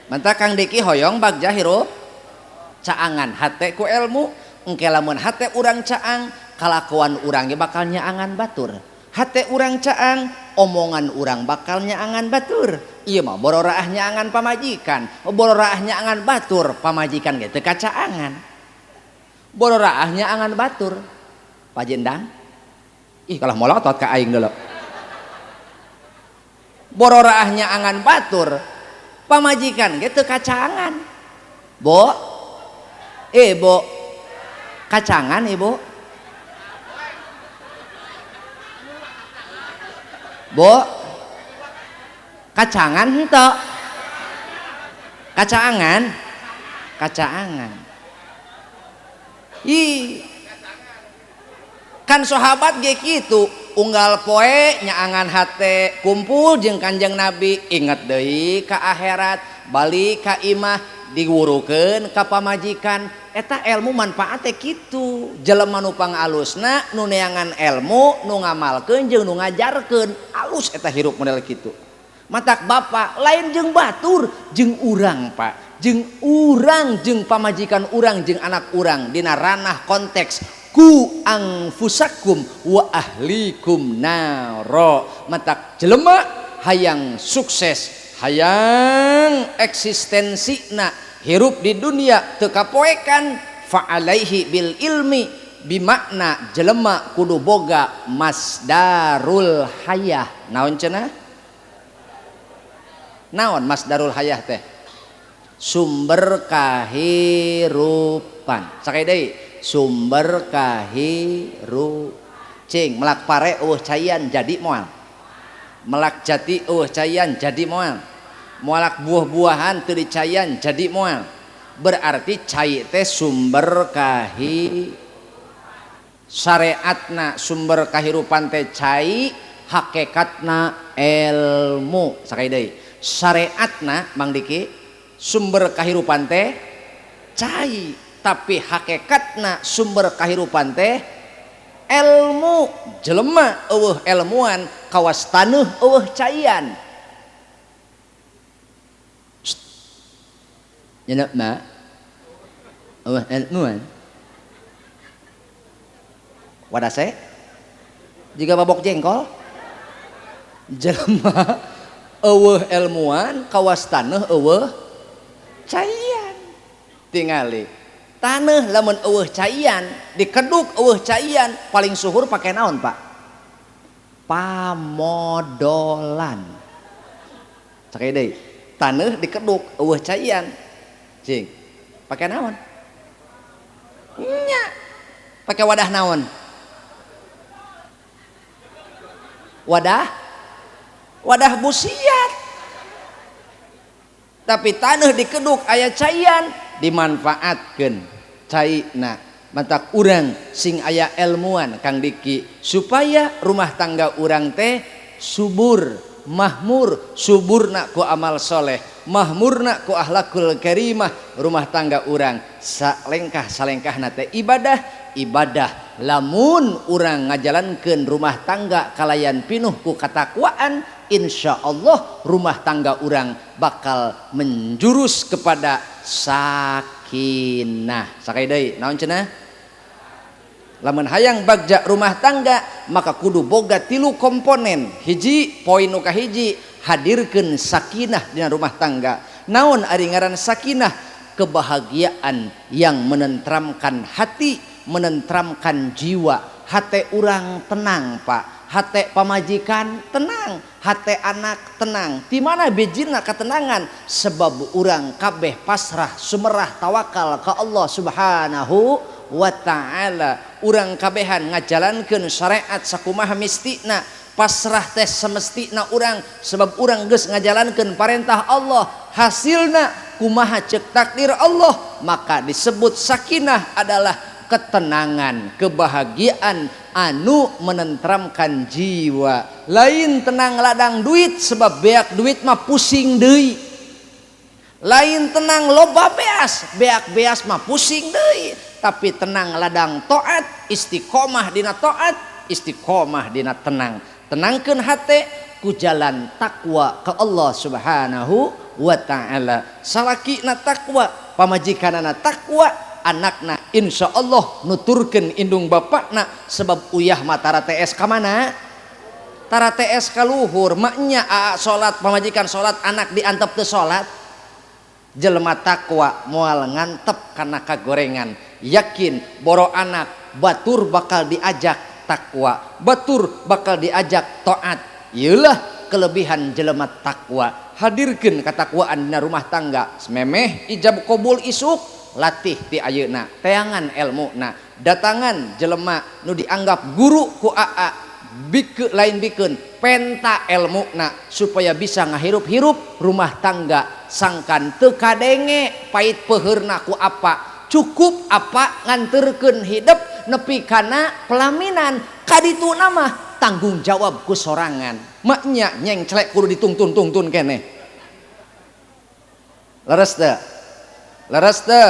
Mantap Kang Diki hoyong bagja hirup caangan hate ku ilmu engke lamun hate urang caang kalakuan urang ge bakal nyaangan batur. Hate urang caang omongan urang bakal nyaangan batur. Ieu mah bororaah nyaangan pamajikan, bororaah nyaangan batur, pamajikan ge teu kacaangan. Bororaah nyaangan batur. Pajendang. Ih kalah molotot ka aing deuleu. Bororaah nyaangan batur, pamajikan ge teu kacaangan. Bo. Bo. Kacangan Ibu. Bo. Kacangan henteu. Kacaangan. Kacaangan. Ih. Kan sahabat ge kitu, unggal poe nyaangan hate kumpul jeung Kanjeng Nabi, inget deui ka akhirat, balik ka imah diwurukeun ka pamajikan. Eta ilmu manfaat teh kitu. Jelema nu pangalusna nu neangan ilmu, nu ngamalkeun jeung nu ngajarkeun, alus eta hirup model kitu. Matak Bapak lain jeung batur jeung urang Pak, jeung urang jeung pamajikan urang jeung anak urang dina ranah konteks ku angfusakum wa ahlikum naro. Matak jelema hayang sukses, hayang eksistensina hirup di dunia teu kapoekan fa alaihi bil ilmi bimakna jelema kudu boga masdarul hayah. Naon cenah? Naon masdarul hayah teh? Sumber kahirupan. Sakaya deui, sumber kahirup. Cing melak pare eueuh caian jadi moal. Melak jati eueuh caian jadi moal. Moalak buah-buahan teu dicaian jadi moal. Berarti cai teh sumber syariatna sumber kahirupan teh cai, hakikatna ilmu. Sakaya deui. Syariatna Mang Diki sumber kahirupan teh cai, tapi hakikatna sumber kahirupan teh ilmu. Jelema eueuh ilmuan kawas taneuh eueuh caian. Nyeunna eueuh ilmuan. Wadase jiga babok jengkol. Jelema eueuh ilmuan kawas taneuh eueuh caian. Tingali taneuh lamun eueuh caian dikeduk eueuh caian paling suhur pakai naon Pak? Pamodolan. Sakaya deui taneuh dikeduk eueuh caian cing pakai naon? Nya pakai wadah naon? Wadah busiat. Tapi tanah dikeduk aya caian dimanfaatkeun caina mantak urang sing aya ilmuan Kang Diki supaya rumah tangga urang teh subur mahmur, suburna ku amal soleh, mahmurna ku akhlakul karimah, rumah tangga urang salengkah teh ibadah lamun urang ngajalankeun rumah tangga kalayan pinuh ku katakwaan, insya Allah rumah tangga urang bakal menjurus kepada sakinah. Sakai deui naon cenah? Lamun hayang bagja rumah tangga maka kudu boga 3 komponen. Hiji poin nu kahiji hadirkeun sakinah dina rumah tangga. Naon ari ngaran sakinah? Kebahagiaan yang menentramkan hati, menentramkan jiwa. Hate urang tenang Pak, hate pamajikan tenang, hate anak tenang. Di mana bijirna ketenangan? Sebab urang kabeh pasrah sumerah tawakal ka Allah Subhanahu wa ta'ala. Urang kabehan ngajalankeun syariat sakumaha mistina, pasrah teh semestina urang sebab urang geus ngajalankeun parentah Allah, hasilna kumaha ceuk takdir Allah, maka disebut sakinah adalah ketenangan, kebahagiaan anu menentramkan jiwa. Lain tenang ladang duit sebab beak duit mah pusing deui. Lain tenang loba beak beas mah pusing deui. Tapi tenang ladang taat, istiqomah dina taat, istiqomah dina tenang. Tenangkeun hate ku jalan takwa ke Allah Subhanahu wa ta'ala. Salakina takwa, pamajikanana takwa, anakna insya Allah nuturkeun indung bapakna sebab uyah mah tara TS ka mana? Tara TS ka luhur. Maknya salat pamajikan salat anak diantep teu salat. Jelema takwa moal ngantep kana kagorengan, yakin boro anak batur bakal diajak takwa, batur bakal diajak taat. Ieulah kelebihan jelema takwa. Hadirkeun katakwaan dina rumah tangga, sememeh ijab qabul isuk latih ti ayeuna, teangan ilmuna, datangan jelema nu dianggap guru ku aa bike lain bikeun penta ilmuna supaya bisa ngahirup-hirup rumah tangga sangkan teu kadenge pait peheurna ku apa, cukup apa nganterkeun hidup nepi kana pelaminan. Kadituna mah tanggung jawab ku sorangan. Maknya nyeng celek kudu dituntun keneh. Leres teu? Leres teu?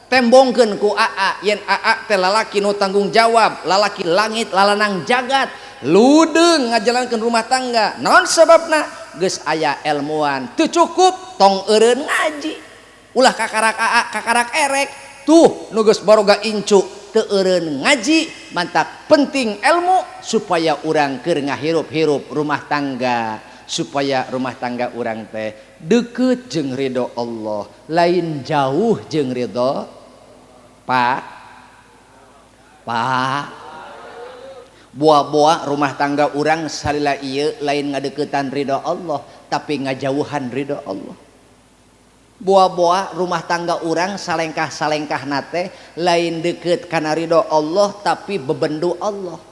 Tembongkeun ku aa, yen aa teh lalaki nu tanggung jawab, lalaki langit lalanang jagat, ludeung ngajalankeun rumah tangga. Naon sababna? Geus aya ilmuan, teu cukup tong eureun ngaji. Ulah kakarak aa, kakarak erek, tuh nu geus baroga incu teu eureun ngaji. Mantap, penting ilmu supaya urang keur ngahirup-hirup rumah tangga, supaya rumah tangga urang teh deukeut jeung ridho Allah, lain jauh jeung ridho Pak buah-buah rumah tangga urang salila ieu lain ngadeuketan ridho Allah tapi ngajauhan ridho Allah. Buah-buah rumah tangga urang salengkah nate lain deukeut kana ridho Allah tapi bebendu Allah.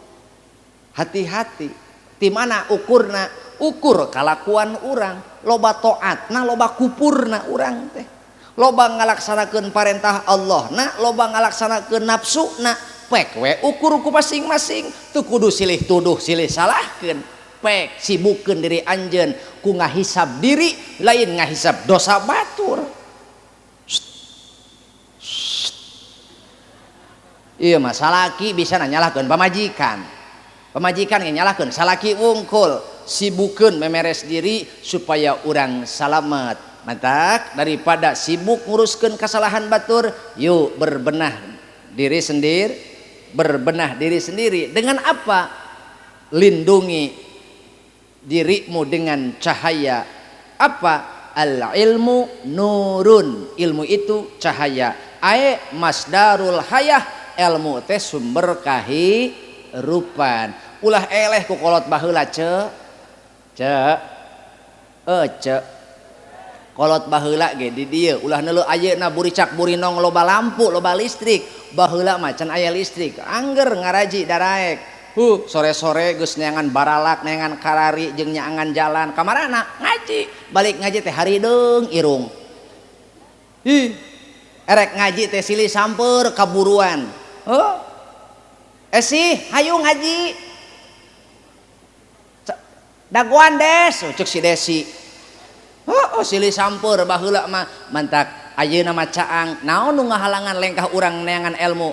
Hati-hati, ti mana ukurna? Ukur kalakuan urang, loba taatna loba kupurna urang teh, loba ngalaksanakeun parentah Allah na, loba ngalaksanakeun nafsu na. Pek we ukur ku masing-masing, teu kudu silih tuduh silih salahkeun. Pek sibukkeun diri anjeun ku ngahisab diri lain ngahisab dosa batur. Iya mah salaki bisa nyalahkeun pamajikan, pamajikan nyalahkeun salaki wungkul. Sibukkeun memeres diri supaya urang salamet. Mantak daripada sibuk nguruskeun kesalahan batur, yuk berbenah diri sendiri, berbenah diri sendiri. Dengan apa? Lindungi dirimu dengan cahaya. Apa? Al ilmu nurun. Ilmu itu cahaya. Ae masdarul hayah, ilmu teh sumber kahirupan. Ulah eleh ku kolot baheula cek kolot baheula ge di dieu ulah neuleuh ayeuna buricak burinong loba lampu loba listrik, baheula mah can aya listrik angger ngaraji daraek sore-sore geus neangan baralak neangan karari jeung nyaangan jalan kamarana ngaji balik ngaji teh harideung irung erek ngaji teh silih samper kaburuan sih hayu ngaji daguan des cek si Desi silih samper baheula mah mantak ayeuna mah caang naon nu ngahalangan lengkah urang neangan ilmu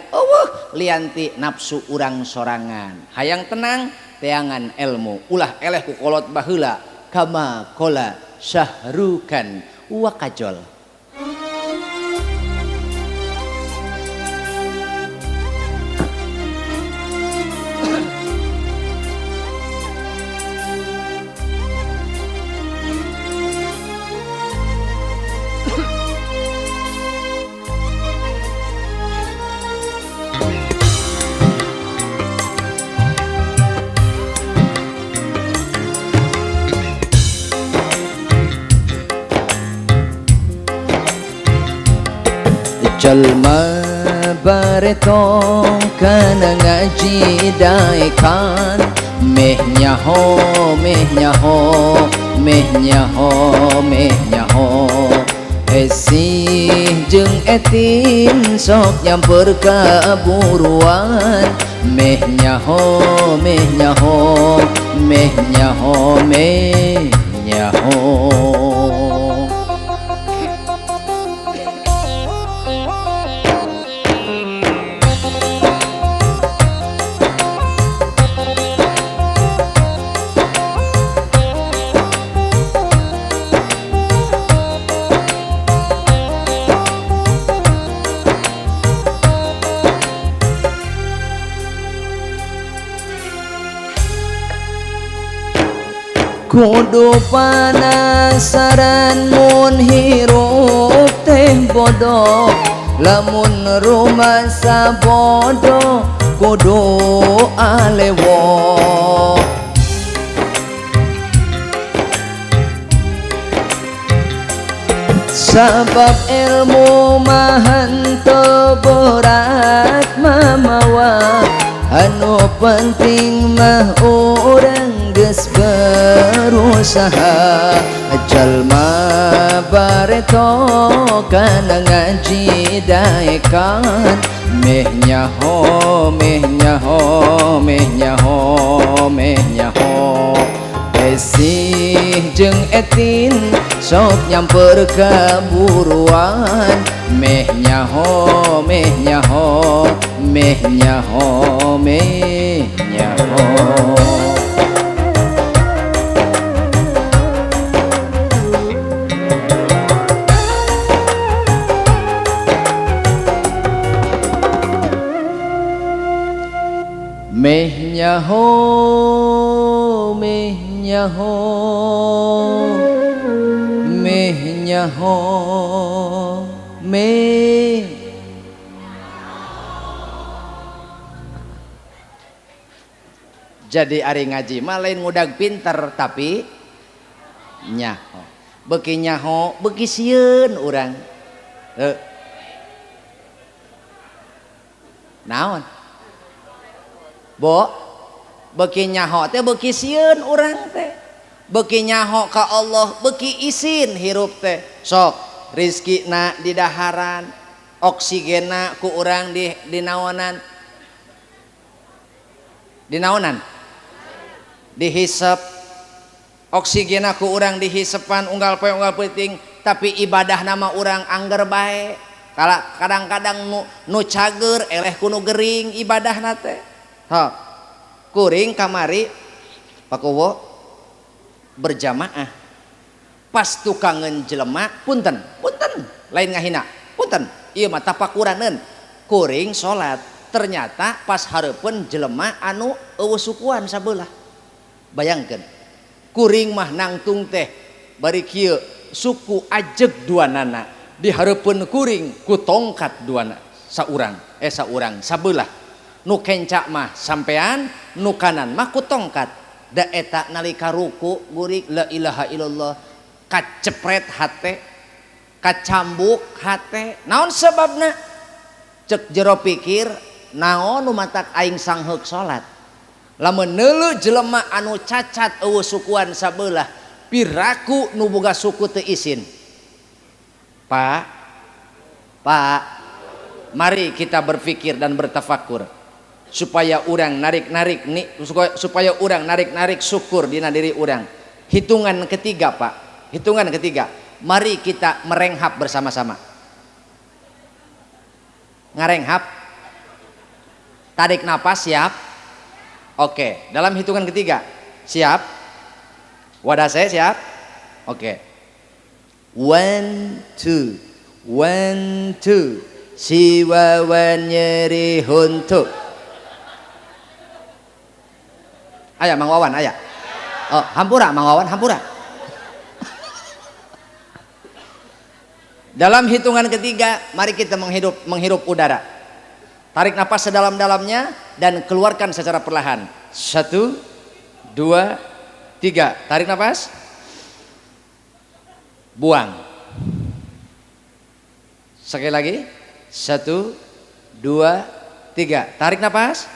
lianti nafsu urang sorangan hayang tenang teangan ilmu ulah eleh ku kolot baheula kama qala syahrukan wa kajol. Jalma baretong kana ngaji daikan meh nyaho meh nyaho meh nyaho meh nyaho esih jeung etin sok nyamper ka buruan meh nyaho meh nyaho meh nyaho meh nyaho. Kudu panasaran mun hirup teh bodoh lamun rumasa bodoh kudu alewo sabab ilmu mahan teu berat mamawa anu penting mah urang geus berusaha jalma bareto kana ngaji daekan meh nyaho meh nyaho meh nyaho meh nyaho esih jeung etin sok nyamper ka buruan meh nyaho meh nyaho meh nyaho meh nyaho. Meh nyaho meh nyaho meh nyaho meh. Jadi ari ngaji mah lain ngudag pinter tapi nyaho beuki nyaho beuki sieun urang naon bo beuki nyaho teh beuki sieun urang teh beuki nyaho ka Allah beuki isin hirup teh sok rizkina di daharan oksigena ku urang di naonan dihisep oksigena ku urang dihisepan unggal poe unggal peuting tapi ibadah nama urang angger bae kadang-kadang nu cager eleh kuno gering ibadahna teh kuring kamari pakuwo berjamaah pas tukangen jelema punten lain ngahina punten ieu mah tapakuraneun kuring salat ternyata pas hareupeun jelema anu eueuh sukuan sabelah bayangkeun kuring mah nangtung teh bari kieu suku ajeg duanana dihareupeun kuring ku tongkat duana saurang sabelah nu kencak mah sampean nu kanan mah ku tongkat da eta nalika ruku gurik la ilaha illallah kacepret hate kacambuk hate naon sebabna cek jero pikir naon nu matak aing sangheuk salat Lamun neuleuh jelema anu cacat eueuh sukuan sabelah piraku nu boga suku teu isin. Pak, mari kita berpikir dan bertafakur supaya urang narik-narik nih, supaya urang narik-narik syukur dina diri urang. Hitungan ketiga, Pak. Hitungan ketiga. Mari kita merenghap bersama-sama. Ngarenghap. Tarik napas, siap? Oke, dalam hitungan ketiga. Siap? Wadah saya siap? Oke. 1 2 1 2 si wawan nyeri huntu. Aya Mang Wawan aya. Oh, hampura Mang Wawan hampura. Dalam hitungan ketiga, mari kita menghirup udara. Tarik napas sedalam-dalamnya dan keluarkan secara perlahan. 1 2 3. Tarik napas. Buang. Sekali lagi. 1 2 3. Tarik napas.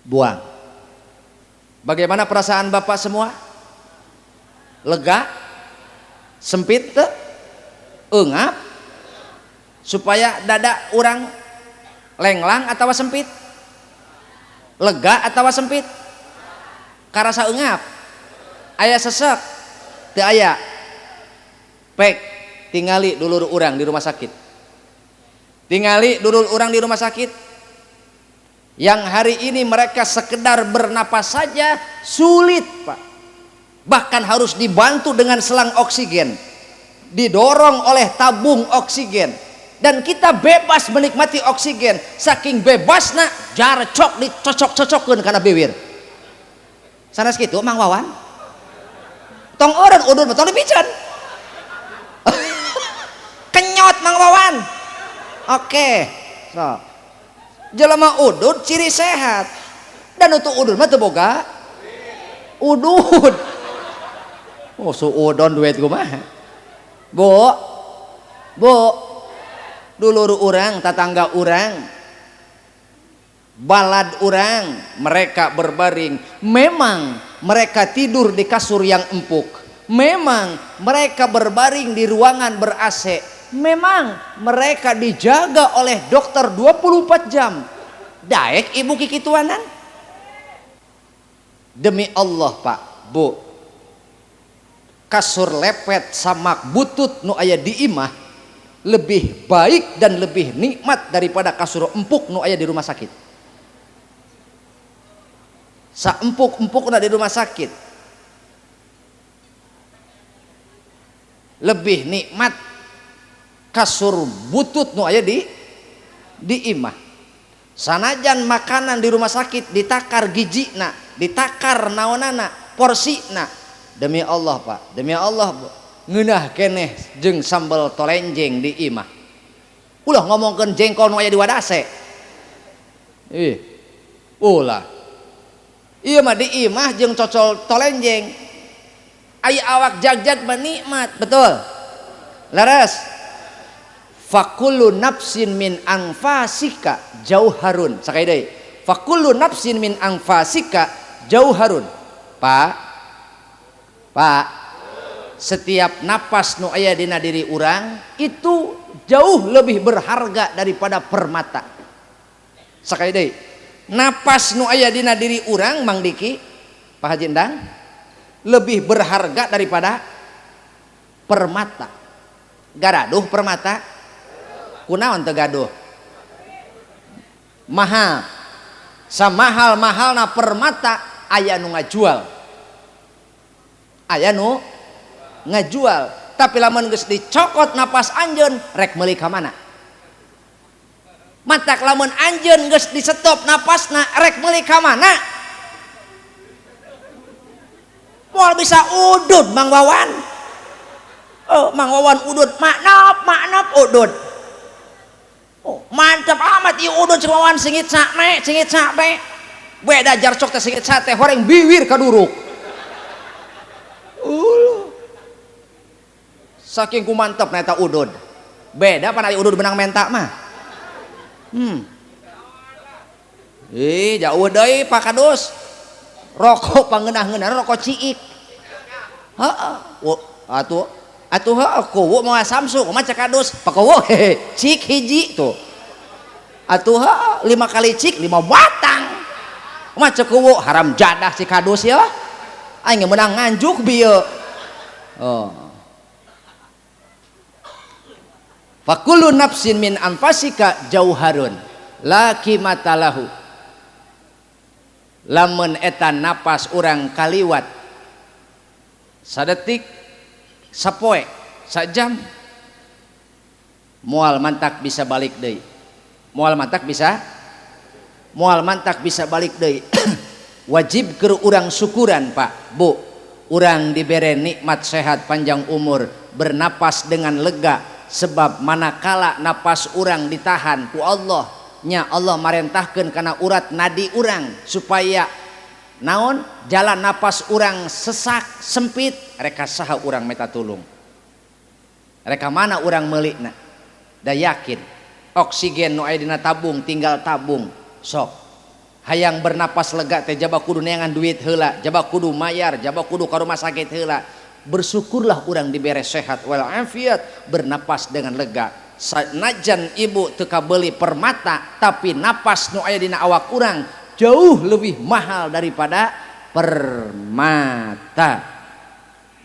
Buang. Bagaimana perasaan Bapak semua? Lega? Sempit teu? Eungap? Supaya dada urang lenglang atau sempit? Lega atau sempit? Karasa eungap? Aya sesek? Teu aya. Pek tingali dulur urang di rumah sakit. Tingali dulur urang di rumah sakit yang hari ini mereka sekedar bernapas saja sulit, Pak. Bahkan harus dibantu dengan selang oksigen, didorong oleh tabung oksigen, dan kita bebas menikmati oksigen. Saking bebasna jarcok dicocok-cocokkeun kana bibir. Sanes kitu Mang Wawan? Tong eureun udud tong dipiceun. Kenyot Mang Wawan. Oke. So. Jelema udud ciri sehat. Dan untuk udud mah teu boga udud. Oh, suudon duit kumaha? Bu. Dulur urang, tetangga urang, balad urang, mereka berbaring. Memang mereka tidur di kasur yang empuk. Memang mereka berbaring di ruangan ber-AC. Memang mereka dijaga oleh dokter 24 jam. Daek ibu kikituanan. Demi Allah, Pak, Bu, kasur lepet samak butut nu aya di imah lebih baik dan lebih nikmat daripada kasur empuk nu aya di rumah sakit. Sa empuk-empukna di rumah sakit lebih nikmat kasur butut nu aya di imah. Sanajan makanan di rumah sakit ditakar gijina, ditakar naonana, porsina. Demi Allah, Pak, demi Allah, Bu, ngeunah keneh jeung sambal tolenjeng di imah. Ulah ngomongkeun jengkol nu aya di wadase. Ulah. Ieu mah di imah jeung cocol tolenjeng. Aya awak jag-jag mah nikmat, betul? Laras. Fakullu nafsin min anfasika jauharun. Sakali deui. Fakullu nafsin min anfasika jauharun. Pak, setiap napas nu aya dina diri urang itu jauh lebih berharga daripada permata. Sakali deui. Napas nu aya dina diri urang Mang Diki, Pak Haji Endang, lebih berharga daripada permata. Garaduh permata. Kunaon teu gaduh? Mahal. Samahal-mahalna permata aya nu ngajual. Aya nu ngajual. Tapi lamun geus dicokot napas anjeun rek meuli ka mana? Matak lamun anjeun geus disetop napasna rek meuli ka mana? Moal bisa udud Mang Wawan. Oh, Mang Wawan udud maknap udud. Oh, mantap amat ieu udud cing Wawan singit sakme. Beda jarcok teh singit sate horeng biwir kaduruk. Saking ku mantep na eta udud. Beda pan aya udud benang menta mah. Jauh deui Pak Kadus. Rokok pangeunah-ngeunah rokok ciik. Heeh. Atuh kowo moal Samsung mah cek Kadus. Pak kowo cik hiji tuh. Atuh 5 kali cik 5 batang. Mah cek kowo haram jadah si Kadus ya. Aing menang nganjuk bieu. Oh. Fakullu nafsin min anfasika jauharun la qimatalahu. Lamun eta napas urang kaliwat sadetik sapoe sajam moal mantak bisa balik deui. Moal mantak bisa balik deui. Wajib keur urang syukuran Pak Bu, urang dibere nikmat sehat panjang umur, bernapas dengan lega, sebab manakala napas urang ditahan ku Allah nya Allah marentahkeun kana urat nadi urang supaya naon jalan napas urang sesak sempit, reka saha urang meta tulung, reka mana urang meulikna da yakin oksigen nu aya dina tabung tinggal tabung sok hayang bernapas lega teh jaba kudu neangan duit heula, jaba kudu mayar, jaba kudu ka rumah sakit heula. Bersyukurlah urang dibere sehat wal afiat, bernapas dengan lega. Sanajan ibu teu kabeuli permata, tapi napas nu aya dina awak urang jauh lebih mahal daripada permata.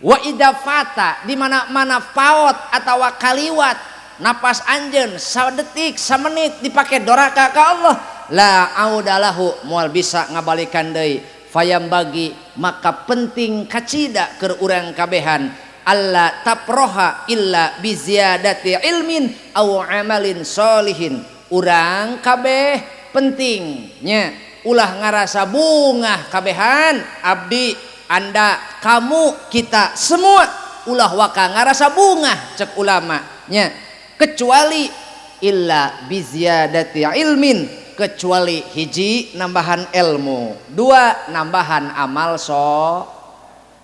Wa idafata di mana-mana paot atawa kaliwat napas anjeun sadetik samenit dipake doraka ka Allah la audalahu moal bisa ngabalikan deui fayam bagi maka penting kacida keur urang kabehan alla taproha illa biziyadati ilmin aw amalin solihin. Urang kabeh pentingnya ulah ngarasa bungah kabehan abdi anda kamu kita semua ulah waka ngarasa bungah cek ulama nya kecuali illa biziyadati ilmin, kecuali hiji nambahan ilmu, dua nambahan amal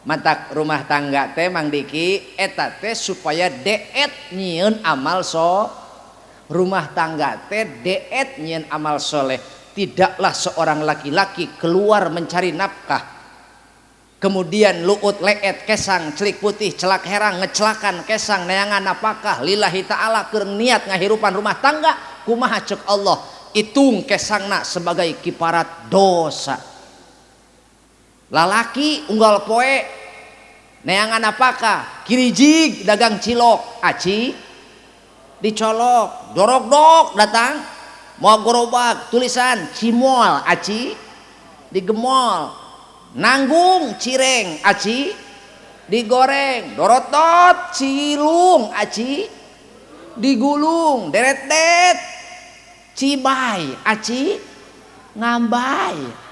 matak rumah tangga teh Mang Diki eta teh supaya deet nyieun amal rumah tangga teh deet nyieun amal soleh. Tidaklah seorang laki-laki keluar mencari nafkah kemudian luut leet kesang celik putih celak herang ngecelakan kesang neangan apakah lillahi ta'ala keur niat ngahirupan rumah tangga kumaha cek Allah itung kesangna sebagai kiparat dosa. Lalaki unggal poe neangan apakah kirijig dagang cilok aci dicolok dorog-dog datang mau gerobak tulisan cimol aci digemol, nanggung cireng aci digoreng, dorotot cilung aci digulung, deret-det cibay aci ngambay.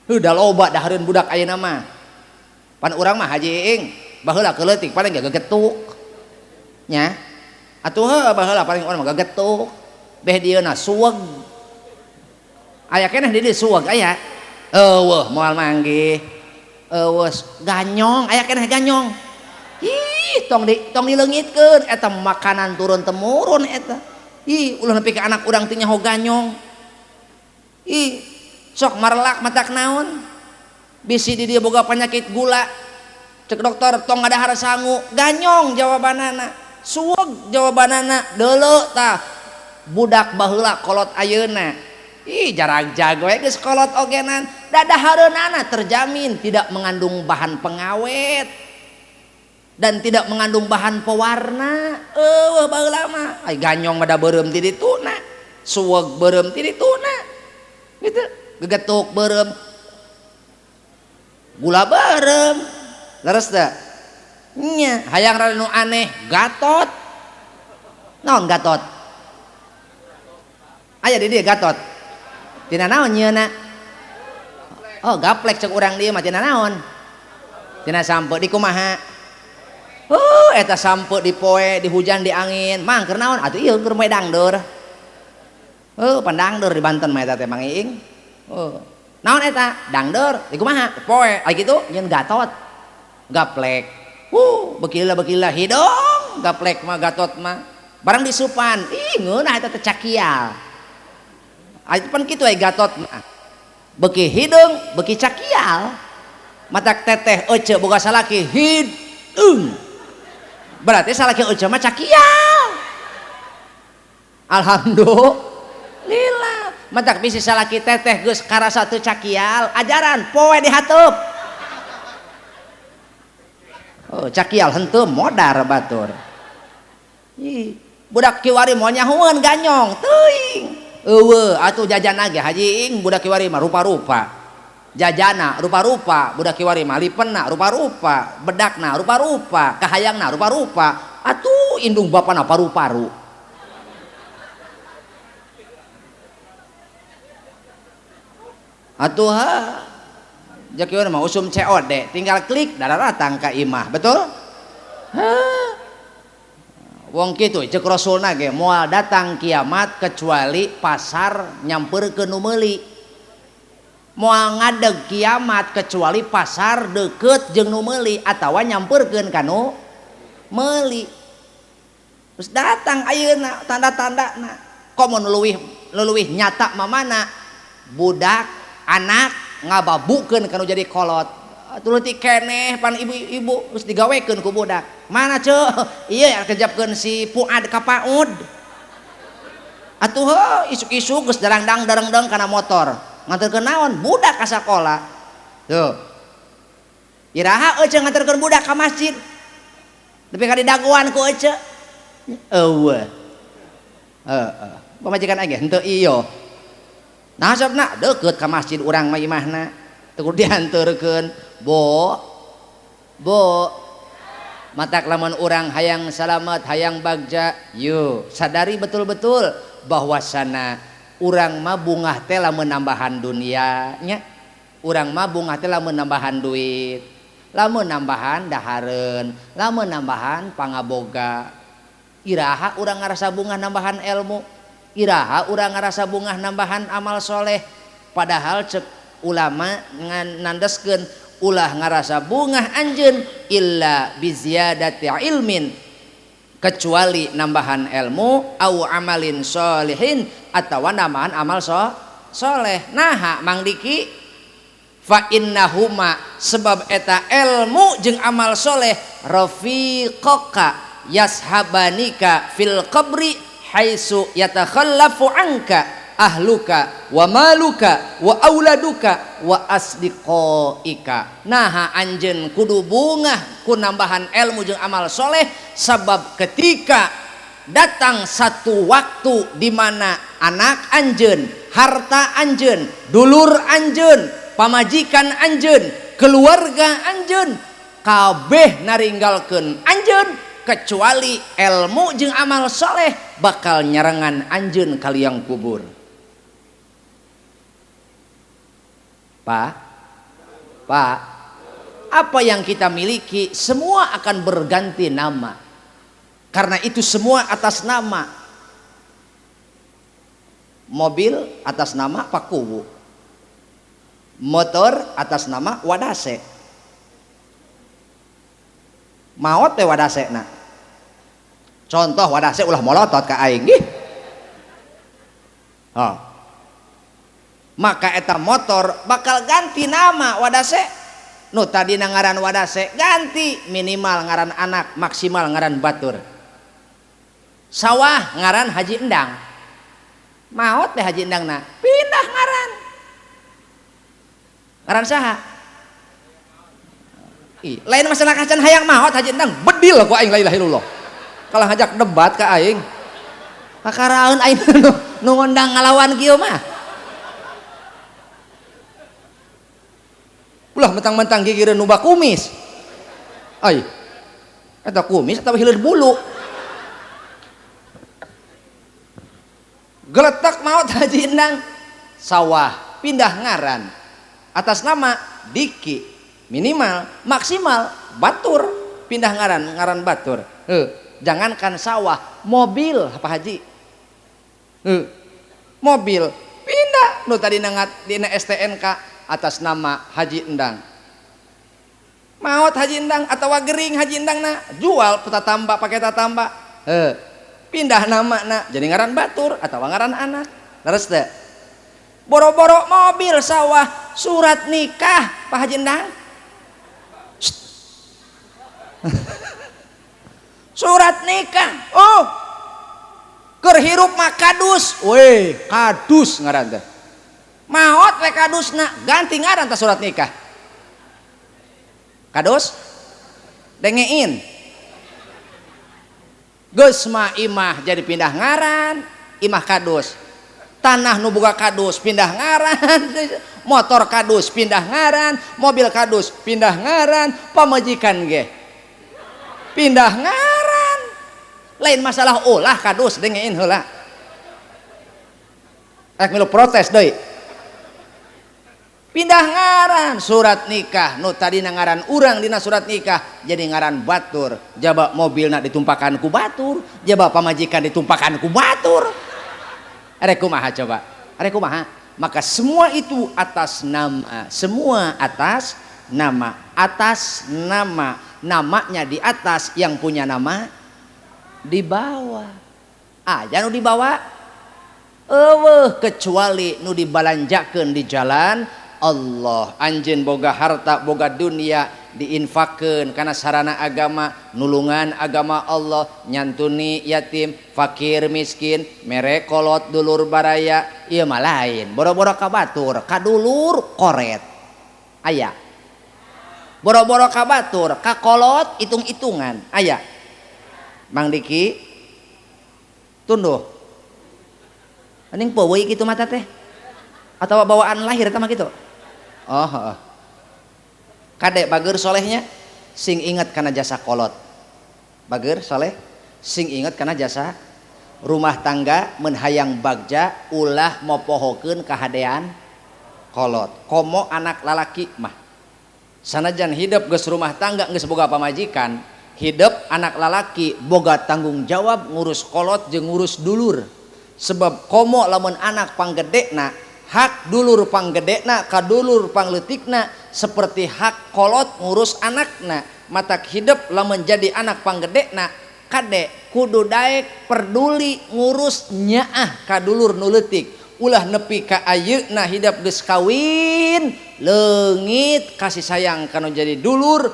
Udah loba dahareun budak ayeuna mah. Pan urang mah haji ing baheula keleutik paling gegetuk nya. Atuh heuh baheula paling urang mah gegetuk. Beh dieuna suweg. Aya keneh di dieu suweg aya. Eueuh moal manggih. Eueuh ganyong, aya keneh ganyong. Ih tong dileungitkeun eta makanan turun temurun eta. Ih ulah nepi ka anak urang teh nyaho ganyong. Ih sok marelak matak naon bisi di dia boga penyakit gula cek dokter tong ngadahar sangu ganyong jawabanana suweg jawabanana deuleu tah budak baheula kolot ayeuna ih jarang jago geus kolot ogenan dadahareunana terjamin tidak mengandung bahan pengawet dan tidak mengandung bahan pewarna. Baheula mah ai ganyong mah da beureum ti dituna suweg beureum ti dituna gitu gegetuk beureum gula beureum leres da nya hayang rada nu aneh gatot naon gatot aya di dieu gatot tina naon nyieuna oh gaplek cek urang dieu mah tina naon tina sampe di kumaha eta sampe di poe di hujan di angin mang keur naon atuh ieu keur moe dangdur pandangdur di Banten mah eta teh Mang Iing. Naon eta dangdur di kumaha poe aya kitu nyeun gatot gaplek bekila hidung gaplek mah gatot mah barang disupan ih ngeunah eta teh cakial Pan kitu aya Gatot mah. Beki hideung, beki cakial. Matak teteh ece boga salaki hideung. Berarti salaki ece mah cakial. Alhamdulillah. Matak bisi salaki teteh geus karasa teu cakial, ajaran poe dihateup. Oh, cakial henteu modar batur. Ih, budak kiwari moal nyahueun ganyong teuing. Eueuh atuh jajan ge haji ing budak kiwari mah rupa-rupa. Jajana rupa-rupa, budak kiwari mah lipenna rupa-rupa, bedakna rupa-rupa, kahayangna rupa-rupa. Atuh indung bapana paru-paru. Atuh ha. Jak kiwari mah usum COD, tinggal klik datang ka imah, betul? Hah. Wong kitu cek rasulna ge moal datang kiamat kecuali pasar nyamperkeun nu meuli. Moal ngadeg kiamat kecuali pasar deukeut jeung nu meuli atawa nyamperkeun ka nu meuli. Terus datang ayeuna tanda-tandana. Komo nu leuwih nyata mamana budak anak ngababukeun ka nu jadi kolot. Tuleutik keneh pan ibu-ibu terus digawekeun ku budak. Mana ceu? Ieu kejapkeun si Fuad ka PAUD. Atuh heuh isuk-isuk geus darangdang kana motor. Nganterkeun naon? Budak ka sakola. Tuh. Iraha ece nganterkeun budak ka masjid. Tapi ka didaguan ku ece. Eueuh. Heeh. Pamajikan age henteu ieu. Nah sabna deukeut ka masjid urang mah imahna. Teu dianterkeun. Bo matak lamun urang hayang salamet hayang bagja yuk sadari betul-betul bahwasana urang mah bungah teh lamun nambahan dunia nya urang mah bungah teh lamun nambahan duit lamun nambahan dahareun lamun nambahan pangaboga iraha urang ngarasa bungah nambahan ilmu iraha urang ngarasa bungah nambahan amal soleh padahal cek ulama nandeskeun ulah ngarasa bungah anjeun illa biziyadati ilmin kecuali nambahan ilmu au amalin sholihin atawa nambahan amal soleh. Naha Mang Diki fa innahuma sebab eta ilmu jeung amal soleh rafiqaka yashabanika fil qabri haitsu yatakhallafu anka ahluka wa maluka wa auladuka wa asdiqoika. Naha anjeun kudu bungah ku nambahan ilmu jeung amal soleh sabab ketika datang satu waktu di mana anak anjeun, harta anjeun, dulur anjeun, pamajikan anjeun, keluarga anjeun kabeh naringgalkeun anjeun kecuali ilmu jeung amal soleh bakal nyarengan anjeun ka liang kubur. Pak, apa yang kita miliki semua akan berganti nama. Karena itu semua atas nama. Mobil atas nama Pak Kubu. Motor atas nama Wadase. Maot teh Wadase na. Contoh Wadase ulah molotot ka aing. Oh. Maka eta motor bakal ganti nama Wadase. Nu tadi ngaran Wadase ganti minimal ngaran anak, maksimal ngaran batur. Sawah ngaran Haji Endang. Maot teh Haji Endang na pindah ngaran. Ngaran saha? Lain masalah kacan hayang maot Haji Endang bedil ku aing la ilaha illallah. Kalau ngajak debat ka aing. Kakaraeun aing nu ngundang ngalawan kieu mah. Ulah mentang-mentang gigireun nu kumis. Ai. Eta kumis atawa hilir bulu. Geletak maot Haji Endang sawah pindah ngaran atas nama Diki minimal maksimal batur pindah ngaran batur. Jangankan sawah mobil apa Haji mobil pindah nu tadi nangat dina STNK atas nama Haji Endang. Maot Haji Endang atau gering Haji Endang na jual peta tambak pakai tatamba. Pindah nama na jadi ngaran batur atau ngaran anak. Leres teh. boro-boro mobil sawah surat nikah Pak Haji Endang. Surat nikah keur hirup mah kadus, weh kadus ngaran teh maot we kadusna ganti ngaran teh surat nikah kadus dengein geus mah imah jadi pindah ngaran imah kadus tanah nu boga kadus pindah ngaran motor kadus pindah ngaran mobil kadus pindah ngaran pamajikan ge pindah ngaran lain masalah ulah kadus dengein heula rek milu protes deui pindah ngaran surat nikah nu tadina ngaran urang dina surat nikah jadi ngaran batur jaba mobilna ditumpakan ku batur jaba pamajikan ditumpakan ku batur arek kumaha coba arek kumaha maka semua itu atas nama semua atas nama namanya di atas yang punya nama di bawah aja nu dibawa kecuali nu dibalanjakeun di jalan Allah anjeun boga harta boga dunia diinfakkeun kana sarana agama nulungan agama Allah nyantuni yatim fakir miskin mere kolot dulur baraya ieu mah lain boro-boro ka batur ka dulur koret aya boro-boro ka batur ka kolot hitung-hitungan aya Mang Diki tunduh aning peuweuy kitu mata teh atau bawaan lahir eta mah kitu Kade bager solehnya sing ingat kana jasa kolot bager soleh sing ingat kana jasa rumah tangga menhayang bagja ulah mopohokeun kahadean kolot komo anak lalaki mah sanajan hidup geus rumah tangga geus boga pamajikan hidup anak lalaki boga tanggung jawab ngurus kolot jeung ngurus dulur sebab komo lamun anak panggedena hak dulur panggedena ka dulur pangleutikna seperti hak kolot ngurus anakna matak hidup lamun jadi anak panggedena kade kudu daek peduli ngurus nyaah ka dulur nu leutik ulah nepi ka ayeuna hidup geus kawin leungit kasih sayang kanu jadi dulur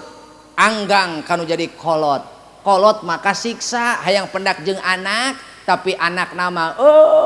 anggang kanu jadi kolot maka siksa hayang pendak jeung anak tapi anak nama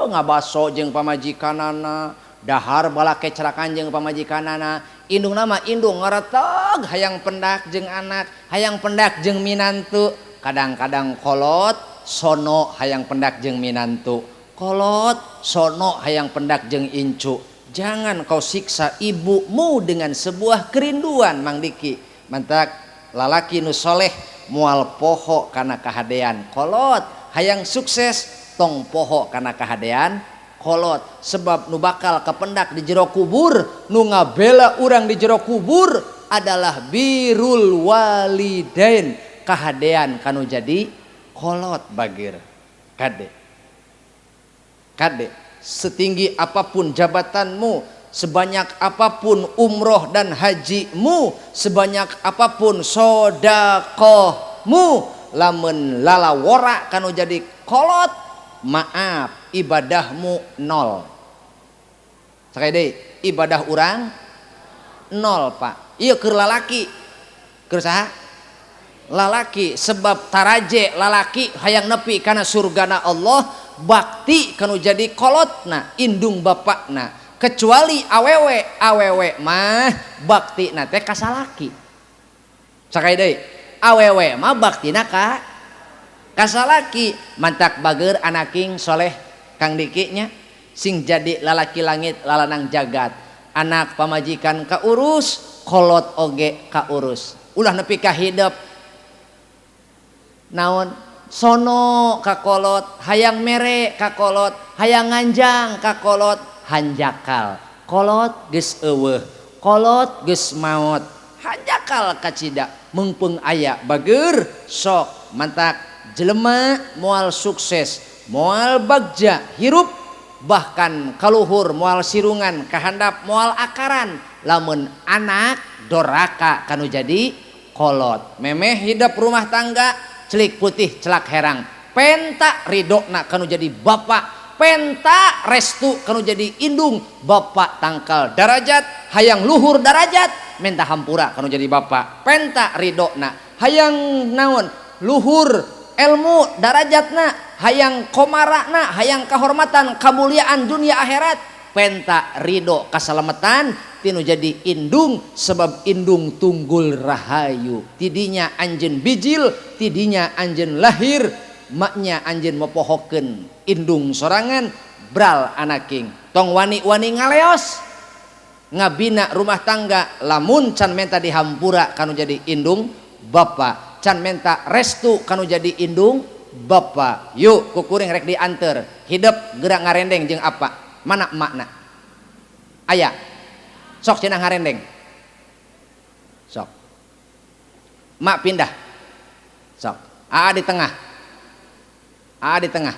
ngabaso jeung pamajikanana dahar bala kecelakaan jeung pamajikanana indung nama indung ngareteg hayang pendak jeung anak hayang pendak jeung minantu kadang-kadang kolot sono hayang pendak jeung minantu kolot sono hayang pendak jeung incu jangan kau siksa ibumu dengan sebuah kerinduan Mang Diki mantak lalaki nu soleh moal poho kana kahadean kolot hayang sukses tong poho kana kahadean kolot sebab nu bakal kependak di jero kubur nu ngabela urang di jero kubur adalah birrul walidain kahadean kanu jadi kolot bagir kade setinggi apapun jabatanmu sebanyak apapun umroh dan hajimu sebanyak apapun sodakohmu lamun lalawora kanu jadi kolot maaf ibadahmu nol sakali deui ibadah urang nol Pak ieu keur lalaki keur saha lalaki sebab taraje lalaki hayang nepi kana surgana Allah bakti kanu jadi kolotna indung bapakna kecuali awewe mah baktina teh ka salaki sakali deui awewe mah baktina ka kasalaki mantak bager anaking soleh Kang Diki nya sing jadi lalaki langit lalanang jagat anak pamajikan kaurus kolot oge kaurus ulah nepi ka hidup naon sono ka kolot hayang mere ka kolot hayang nganjang ka kolot hanjakal kolot geus eueuh kolot geus maot hanjakal kacida meungpeung aya bager sok mantak jelema moal sukses moal bagja hirup bahkan kaluhur moal sirungan kahandap moal akaran lamun anak doraka kanu jadi kolot memeh hidup rumah tangga celik putih celak herang penta ridona kanu jadi bapak penta restu kanu jadi indung bapa tangkal darajat hayang luhur darajat menta hampura kanu jadi bapa penta ridona hayang naon luhur ilmu darajatna hayang komarana hayang kahormatan kamuliaan dunia akhirat penta ridho kasalamatan tinu jadi indung sebab indung tunggul rahayu tidinya anjeun bijil tidinya anjeun lahir maknya anjeun mepohokeun indung sorangan bral anaking tong wani-wani ngaleos ngabina rumah tangga lamun can menta dihampura kanu jadi indung bapa can menta restu kanu jadi indung bapa yuk kukuring rek dianter hidup gerak ngarendeng jeung apa mana makna aya sok cenah ngarendeng sok mak pindah sok di tengah di tengah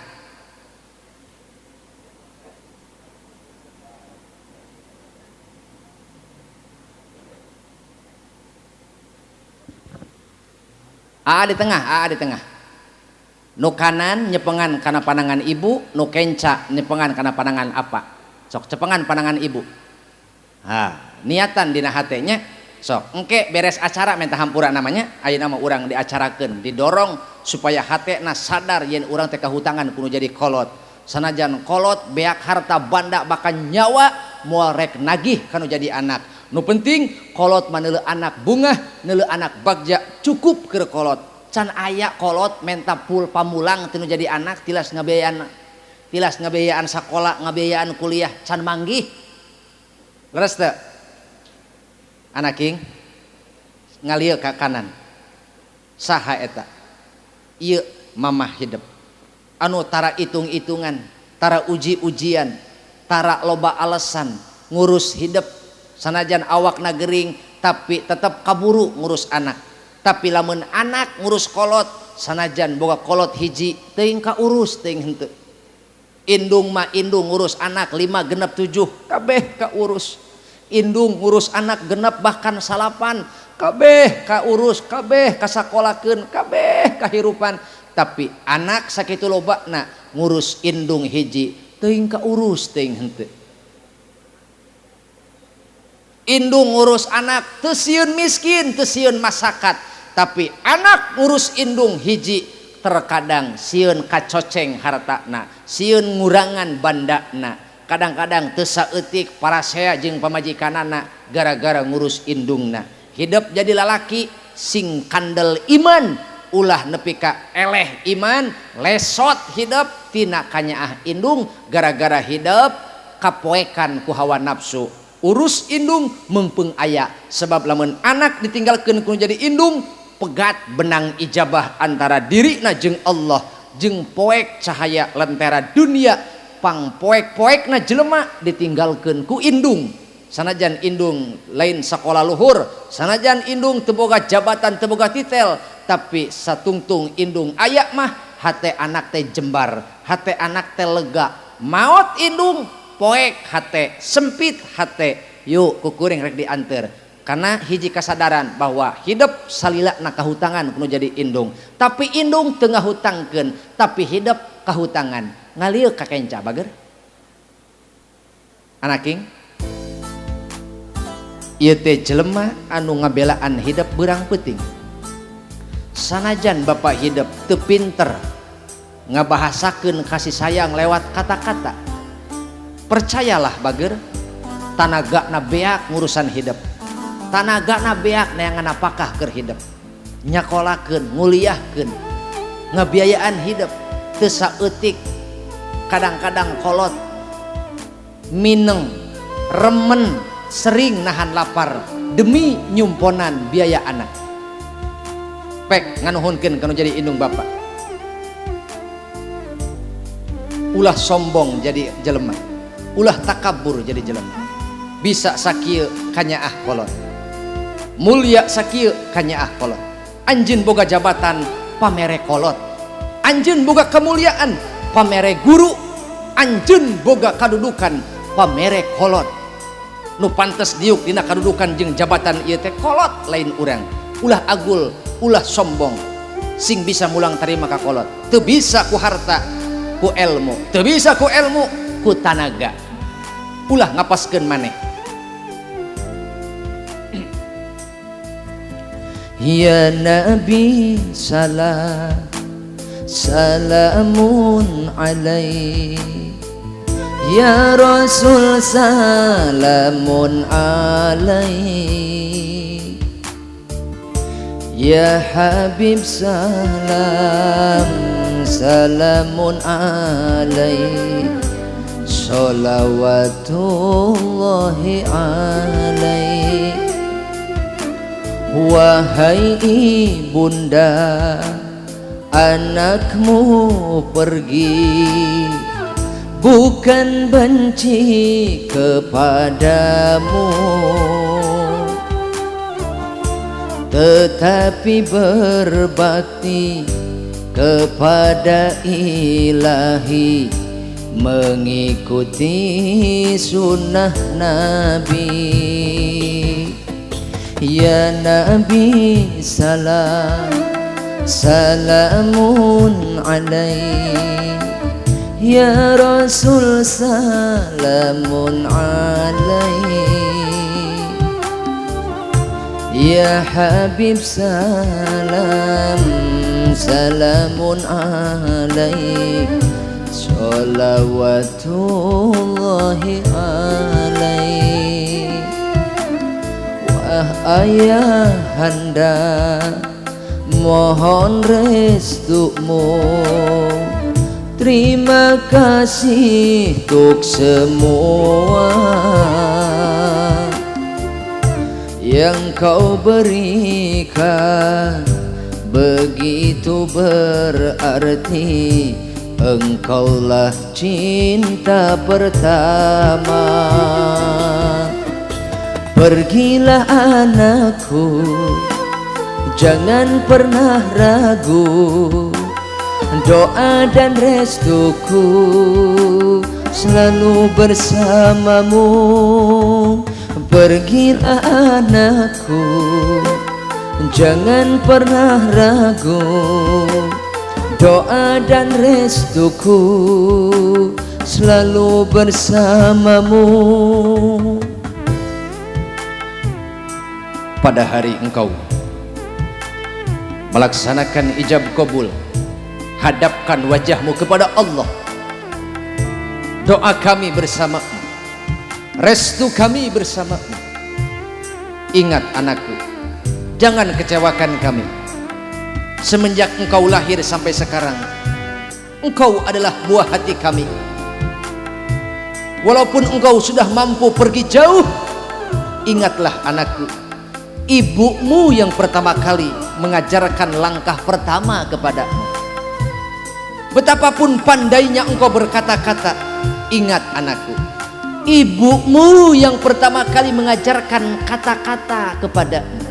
di tengah nu kanan nyepengan kana panangan ibu nu kenca nyepengan kana panangan apa sok cepengan panangan ibu niatan dina hatenya sok engke beres acara minta hampura namanya ayeuna mah urang diacarakeun didorong supaya hatena sadar yen urang teh kahutangan kudu jadi kolot sanajan kolot beak harta banda bahkan nyawa moal rek nagih kanu jadi anak nu penting kolot maneuleuk anak bungah neuleuk anak bagja cukup keur kolot can aya kolot menta pul pamulang tinu jadi anak tilas ngabiayaan sakola ngabiayaan kuliah can manggih leres teu anaking ngalieu ka kanan saha eta ieu mamah hidup anu tara itung-itungan tara uji-ujian tara loba alasan ngurus hidup sanajan awakna gering tapi tetap kaburu ngurus anak tapi lamun anak ngurus kolot sanajan boga kolot hiji teuing kaurus teuing henteu indung mah indung ngurus anak 5 genep 7 kabeh kaurus indung ngurus anak genep bahkan 8 kabeh kaurus kabeh kasakolakeun kabeh kahirupan tapi anak sakitu lobana ngurus indung hiji teuing kaurus teuing henteu indung ngurus anak teu sieun miskin teu sieun masakat tapi anak ngurus indung hiji terkadang sieun kacoceng hartana sieun ngurangan bandana kadang-kadang teu saeutik parasea jeung pamajikanana gara-gara ngurus indungna hidup jadi lalaki sing kandel iman ulah nepi ka eleh iman lesot hidup tina kanyaah indung gara-gara hidup kapoekan ku hawa nafsu urus indung mengpeung aya sebab lamun anak ditinggalkeun kudu jadi indung pegat benang ijabah antara dirina jeung Allah jeung poek cahaya lentera dunia pang poek-poekna jelema ditinggalkeun ku indung sanajan indung lain sakola luhur sanajan indung teu boga jabatan teu boga titel tapi satungtung indung aya mah hate anak teh jembar hate anak teh lega maot indung poek hate sempit hate yuk kukuring rek dianter karena hiji kasadaran bahwa hidup salila na kahutangan kudu jadi indung tapi indung teu ngahutangkeun tapi hidup kahutangan ngalieu ka kenca bager anaking ieu teh jelema anu ngabelaan hidup beurang peuting sanajan bapak hidup teu pinter ngabahasakeun kasih sayang lewat kata-kata percayalah bager tanagana beak ngurusan hidup tanagana beak neangan apakah keur hidup nyakolakeun nguliahkeun ngabiayaan hidup teu saeutik kadang-kadang kolot mineng remen sering nahan lapar demi nyumponan biaya anak pek nganuhunkeun kanu jadi indung bapak ulah sombong jadi jelema ulah takabur jadi jelema bisa sakieu kanyaah kolot mulia sakieu kanyaah kolot anjeun boga jabatan pamere kolot anjeun boga kemuliaan pamere guru anjeun boga kadudukan pamere kolot nu pantes diuk dina kadudukan jeung jabatan ieu teh kolot lain urang ulah agul ulah sombong sing bisa mulang tarima ka kolot teu bisa ku harta ku ilmu, teu bisa ku ilmu ku tanaga. Ulah ngapaskeun maneh. Ya Nabi salamun alaik, ya Rasul salamun alaik, ya Habib salamun alaik, sholawatullahi alaik. Wahai ibunda, anakmu pergi bukan benci kepadamu, tetapi berbakti kepada Ilahi, mengikuti sunnah Nabi. Ya Nabi salamun alaik, ya Rasul salamun alaik, ya Habib salamun alaik, sholawatullahi alaik. Wah ayahanda, mohon restumu, terima kasih untuk semua yang kau berikan, begitu berarti. Engkaulah cinta pertama. Pergilah anakku, jangan pernah ragu, doa dan restuku selalu bersamamu. Pergilah anakku, jangan pernah ragu, doa dan restuku selalu bersamamu. Pada hari engkau melaksanakan ijab kabul, hadapkan wajahmu kepada Allah. Doa kami bersamamu, restu kami bersamamu. Ingat anakku, jangan kecewakan kami. Semenjak engkau lahir sampai sekarang, engkau adalah buah hati kami. Walaupun engkau sudah mampu pergi jauh, ingatlah anakku, ibumu yang pertama kali mengajarkan langkah pertama kepadamu. Betapapun pandainya engkau berkata-kata, ingat anakku, ibumu yang pertama kali mengajarkan kata-kata kepadamu.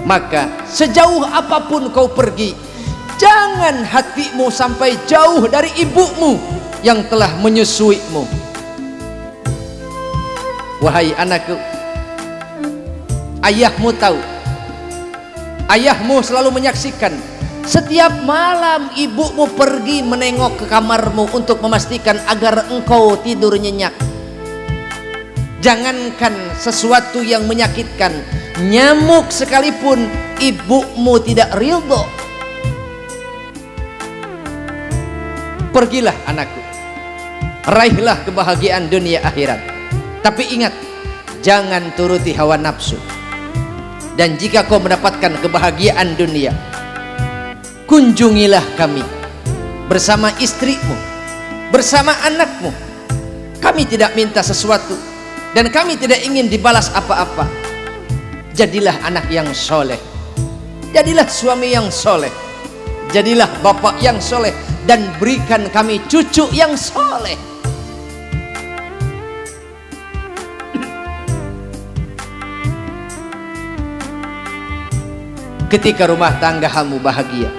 Maka sejauh apapun kau pergi, jangan hatimu sampai jauh dari ibumu yang telah menyusuimu. Wahai anakku, ayahmu tahu, ayahmu selalu menyaksikan setiap malam ibumu pergi menengok ke kamarmu untuk memastikan agar engkau tidur nyenyak. Jangankan sesuatu yang menyakitkan, nyamuk sekalipun ibumu tidak ridho. Pergilah anakku, raihlah kebahagiaan dunia akhirat. Tapi ingat, jangan turuti hawa nafsu. Dan jika kau mendapatkan kebahagiaan dunia, kunjungilah kami bersama istrimu, bersama anakmu. Kami tidak minta sesuatu dan kami tidak ingin dibalas apa-apa. Jadilah anak yang soleh, jadilah suami yang soleh, jadilah bapak yang soleh, dan berikan kami cucu yang soleh. Ketika rumah tanggamu bahagia,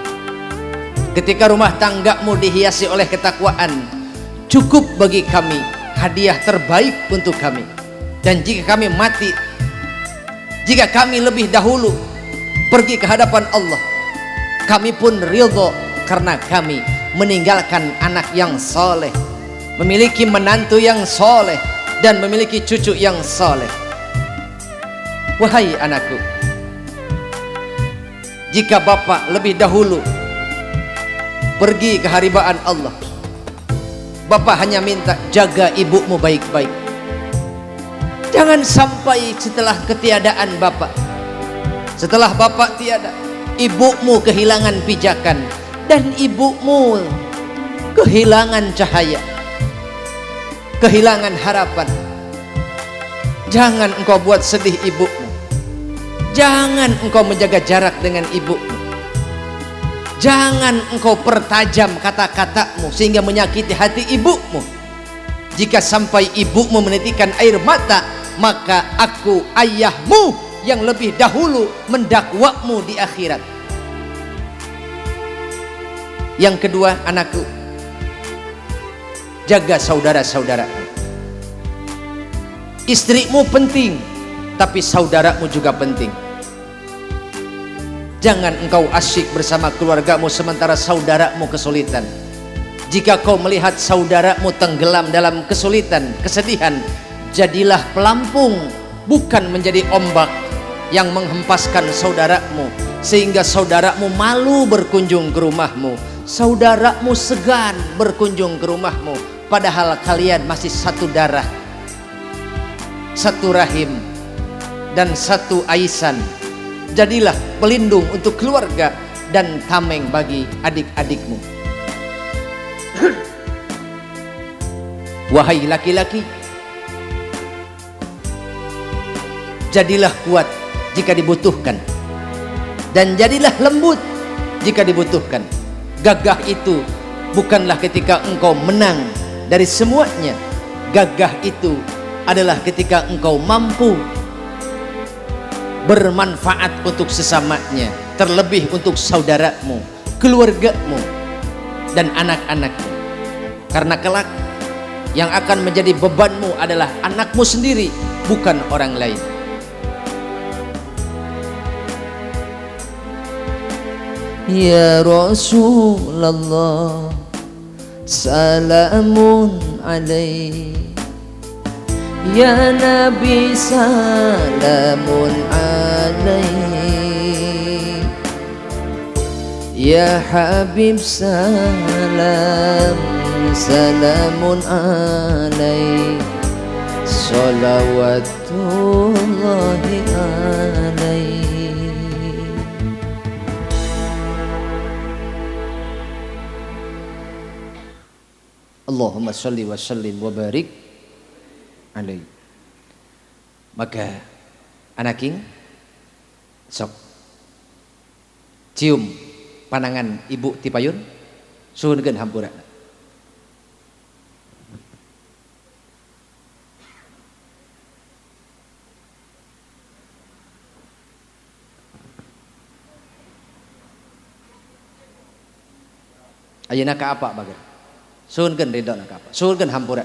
ketika rumah tanggamu dihiasi oleh ketakwaan, cukup bagi kami hadiah terbaik untuk kami. Dan jika kami mati, jika kami lebih dahulu pergi ke hadapan Allah, kami pun ridho karena kami meninggalkan anak yang soleh, memiliki menantu yang soleh, dan memiliki cucu yang soleh. Wahai anakku, jika bapak lebih dahulu pergi ke haribaan Allah, bapak hanya minta jaga ibumu baik-baik. Jangan sampai setelah ketiadaan bapak, setelah bapak tiada, ibumu kehilangan pijakan dan ibumu kehilangan cahaya, kehilangan harapan. Jangan engkau buat sedih ibumu, jangan engkau menjaga jarak dengan ibumu, jangan engkau pertajam kata-katamu sehingga menyakiti hati ibumu. Jika sampai ibumu menitikan air mata, maka aku ayahmu yang lebih dahulu mendakwamu di akhirat. Yang kedua, anakku, jaga saudara-saudaramu. Istrimu penting, tapi saudaramu juga penting. Jangan engkau asyik bersama keluargamu sementara saudaramu kesulitan. Jika kau melihat saudaramu tenggelam dalam kesulitan, kesedihan, jadilah pelampung, bukan menjadi ombak yang menghempaskan saudaramu sehingga saudaramu malu berkunjung ke rumahmu, saudaramu segan berkunjung ke rumahmu, padahal kalian masih satu darah, satu rahim, dan satu aisan. Jadilah pelindung untuk keluarga dan tameng bagi adik-adikmu. Wahai laki-laki, jadilah kuat jika dibutuhkan, dan jadilah lembut jika dibutuhkan. Gagah itu bukanlah ketika engkau menang dari semuanya. Gagah itu adalah ketika engkau mampu bermanfaat untuk sesamanya, terlebih untuk saudaramu, keluargamu, dan anak-anakmu. Karena kelak yang akan menjadi bebanmu adalah anakmu sendiri, bukan orang lain. Ya Rasulullah, salamun alaik. Ya Nabi, salamun alaik. Ya Habib, salam, salamun alaik. Salawatullahi alaik. Allahumma sholli wa sallim wa barik alaihi. Maka anak king sok cium pandangan ibu tipayun suhunkeun hampura. Ayeuna ka apa bager? Suhunkeun ridona ka apa? Suhunkeun hampura.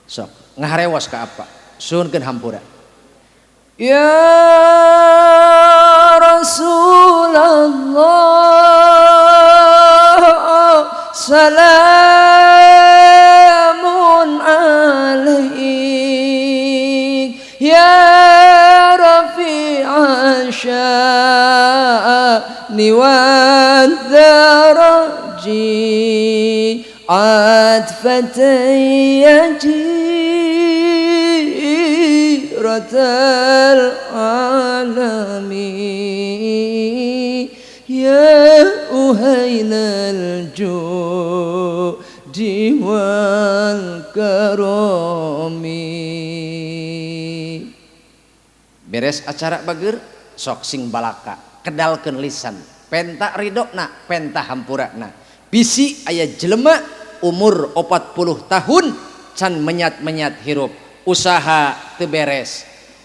Sok ngaharewas ka apa? Suhunkeun hampura. Ya Rasulullah, salamun alaik. Ya Rafi'a sya'ni wa daraji, atfatay jiratal alami, ya uhailal judi wal karami. Beres acara bager sok sing balaka kedalkeun lisan, penta ridona, penta hampurana. Bisi aya jelema umur 40 tahun can menyat-menyat hirup, usaha teu beres,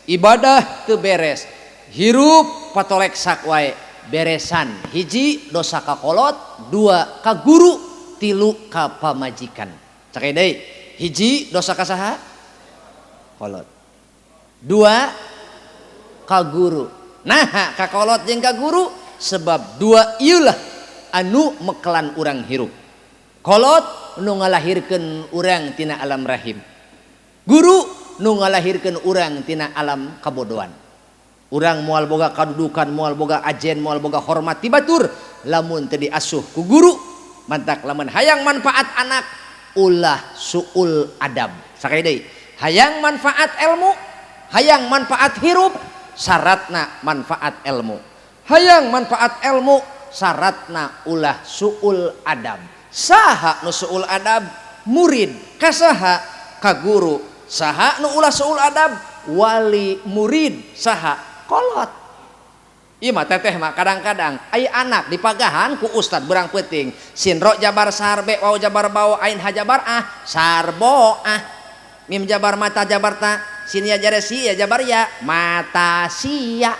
ibadah teu beres, hirup patolek sak wae, beresan hiji dosa ka kolot, dua ka guru, tilu ka pamajikan. Cak deui, hiji dosa ka saha? Kolot. Dua ka guru. Nah, ka kolot jeung ka guru sebab dua ieulah anu mekelan urang hirup. Kolot nu ngalahirkeun urang tina alam rahim. Guru nu ngalahirkeun urang tina alam kabodohan. Urang moal boga kadudukan, moal boga ajen, moal boga hormat ti batur, lamun teu diasuh ku guru, mantak lamun hayang manfaat anak ulah suul adab. Sakali deui, hayang manfaat ilmu, hayang manfaat hirup, syaratna manfaat ilmu. Hayang manfaat ilmu, syaratna ulah suul adab. Saha nu suul adab? Murid ka saha? Ka guru. Saha nu ulah suul adab? Wali murid. Saha? Kolot. Ieu mah teteh mah kadang-kadang aya anak dipagahan ku ustad berang peuting. Sinro jabar sarbe, wau jabar bau, ain hajabar sarbo mim jabar mata jabar ta, sinia jare sia jabar ya mata sia.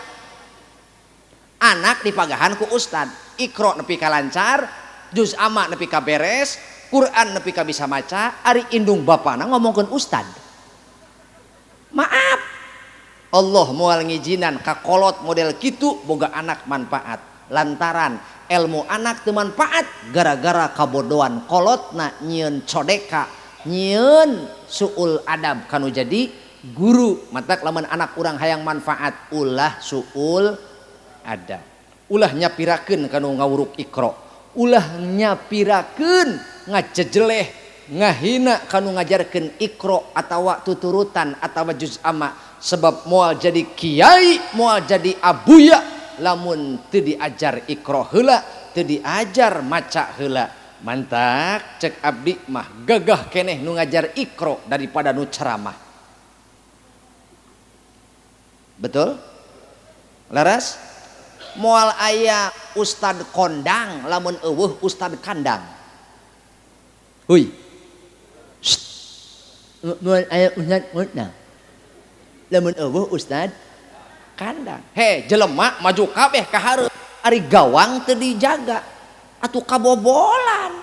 Anak dipagahan ku ustad, ikro nepi ka lancar, juz amma nepi ka beres, Quran nepi ka bisa maca, ari indung bapana ngomongkeun ustad. Maaf, Allah moal ngijinan ka kolot model kitu boga anak manfaat. Lantaran ilmu anak teu manfaat gara-gara kabodohan kolotna nyieun codeka, nyieun suul adab kanu jadi guru. Matak lamun anak urang hayang manfaat ulah suul adab. Ulah nyapirakeun kanu ngawuruk ikro. Ulah nyapirakeun ngajejeleh ngahina kanu ngajarkeun ikro atawa tuturutan atawa juz amma. Sebab moal jadi kiai, moal jadi abuya, lamun teu diajar ikro heula, teu diajar maca heula. Mantak cek abdi mah gagah keneh nu ngajar ikro daripada nu ceramah. Betul? Laras? Moal aya ustad kondang, lamun eueuh ustad kandang. Huy. Moal aya ustad kondang, lamun eueuh ustad kandang. He jelema maju kabeh ka hareup, ari gawang teu dijaga atuh kabobolan.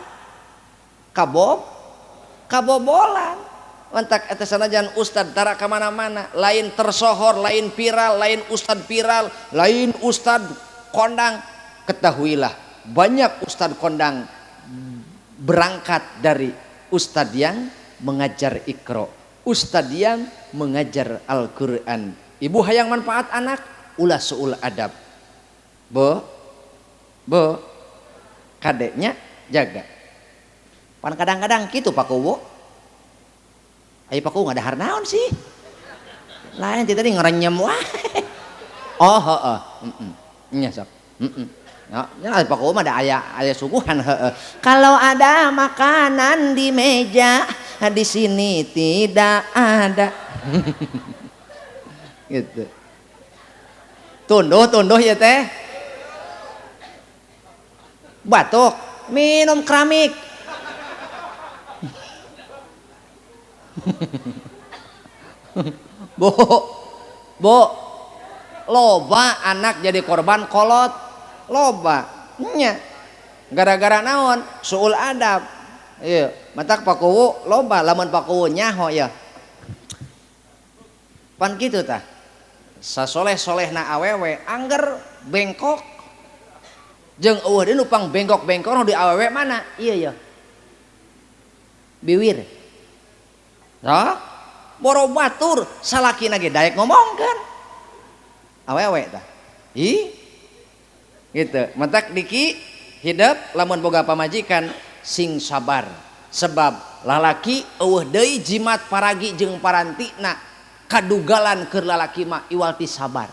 Kabobolan. Mantak eta sanajan ustad tara ka mana-mana, lain tersohor, lain viral, lain ustad viral, lain ustad kondang. Ketahuilah banyak ustad kondang berangkat dari ustad yang mengajar ikro, ustad yang mengajar Al-Quran. Ibu hayang manfaat anak, ulah suul adab. Bo kadeknya jaga. Pan kadang-kadang gitu Pak Kuwo. Ayo Pak Kuwo ngadahar naon sih? Lain tadi ngerenyem wah. Oh heeh. Nya sok. Ya Pak Kuwo mah ada aya suguhan heeh. Kalau ada makanan di meja, di sini tidak ada. Gitu. Tunduh ya teh. Batuk, minum keramik. Bo, loba anak jadi korban kolot, loba. Nya. Gara-gara naon? Suul adab. Iya, matak Pak Kuwo loba lamun Pak Kuwo nyaho ya. Pan kitu tah. Sasoleh-solehna awewe angger bengkok. Jeung eueuh deui nu pang bengkok-bengkok nu di awewe mana? Iya ya. Biwir. Sok boro batur salakina ge daek ngomongkeun. Awewe tah. Ih. Gitu. Matak diki hidup lamun boga pamajikan sing sabar. Sebab lalaki eueuh deui jimat paragi jeung parantina kadugalan keur lalaki mah iwal ti sabar.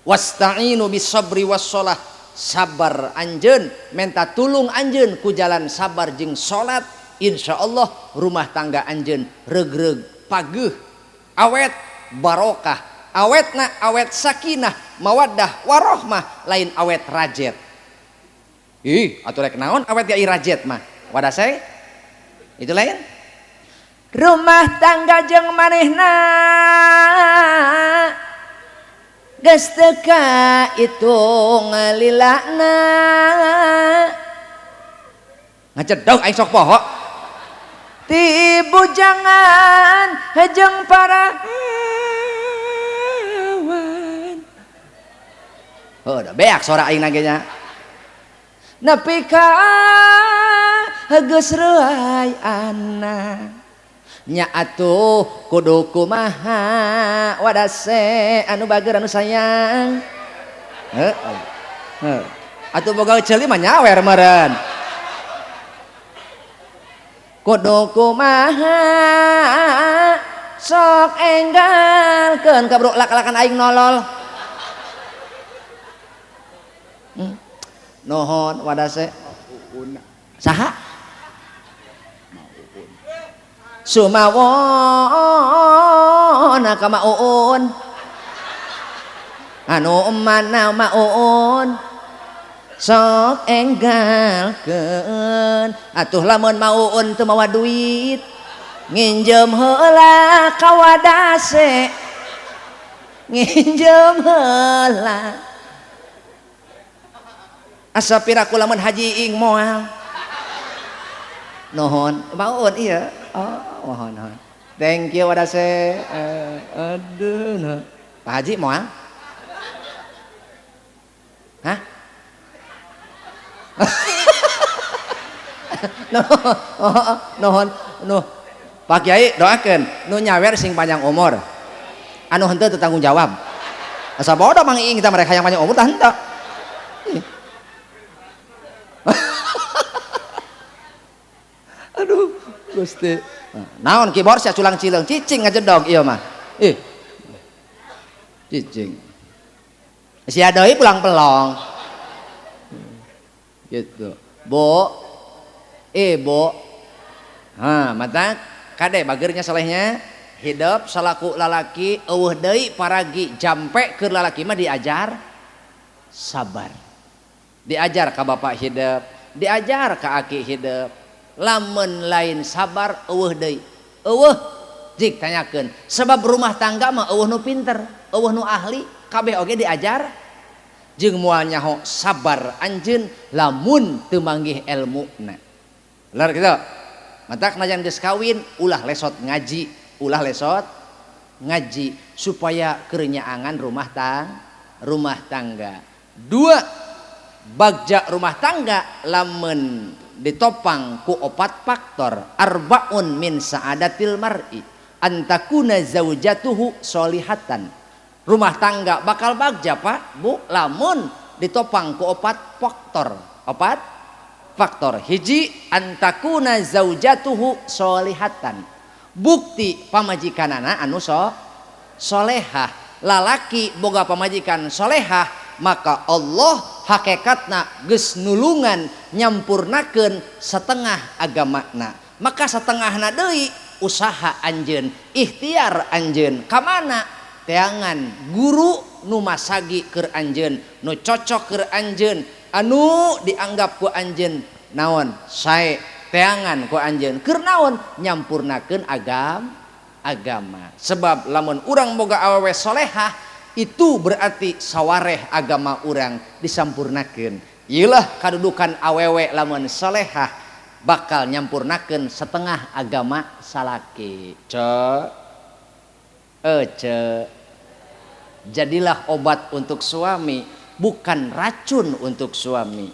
Wasta'inu bis sabri was shalah. Sabar anjeun, menta tulung anjeun ku jalan sabar jeung salat, insyaallah rumah tangga anjeun regreg pageuh, awet barokah. Awetna awet sakinah, mawaddah warohmah, lain awet rajet. Ih, atuh rek naon awet ga irajet mah? Wadah saya? Itu lain. Rumah tangga jeung manehna geus teu ka itu ngalilana. Ngacedog aing sok poho. Ti bujangan jeung para hewan. Oh, da beak suara aing nage nya. nepi ka geus reuay anak nya atuh kudu kumaha wadase anu bager anu sayang atuh boga ceuli mah nyawer meureun kudu kumaha sok enggalkeun kabro lak-lakan aing nolol nuhun wadase saha sumawon ka mauun anu mana mauun sok enggalkeun atuh lamun mauun teu mawa duit nginjem heula ka wadase nginjem heula asa piraku lamun haji ing moal nuhun mauun iya oh mohon thank you wadase aduh nah Pak Haji moal hah nuhun nuh Pak Kiai doakeun nu nyawer sing panjang umur anu henteu teu tanggung jawab asa bodoh mang iing kita mereka yang panjang umur tah henteu aduh Gusti naon keyboard sia culang cileung cicing ngajedog ieu mah cicing sia deui pulang pelong gitu bo mata kade bagernya salehnya hidup salaku lalaki eueuh deui paragi jampe keur lalaki mah diajar sabar diajar ka bapak hidup diajar ka aki hidup lamun lain sabar eueuh deui eueuh jik tanyakeun sebab rumah tangga mah eueuh nu pinter eueuh nu ahli kabeh oge diajar jeung moal nyaho sabar anjeun lamun teu manggih ilmuna bener kitu mata najan geus kawin ulah lesot ngaji supaya keur nyaangan rumah tangga dua bagja rumah tangga lamun ditopang ku 4 faktor arbaun min saadatil mar'i antakuna zaujatuhu solihatan rumah tangga bakal bagja Pak Bu lamun ditopang ku 4 faktor hiji antakuna zaujatuhu solihatan bukti pamajikanana anu solehah lalaki boga pamajikan solehah maka Allah hakikatna geus nulungan nyampurnakeun setengah agamana maka setengahna deui usaha anjeun ikhtiar anjeun ka mana teangan guru nu masagi keur anjeun nu cocok keur anjeun anu dianggap ku anjeun naon sae teangan ku anjeun keur naon nyampurnakeun agama sebab lamun urang boga awewe solehah itu berarti sawareh agama urang disampurnakeun ieulah kadudukan awewe lamun solehah bakal nyampurnakeun setengah agama salaki jadilah obat untuk suami bukan racun untuk suami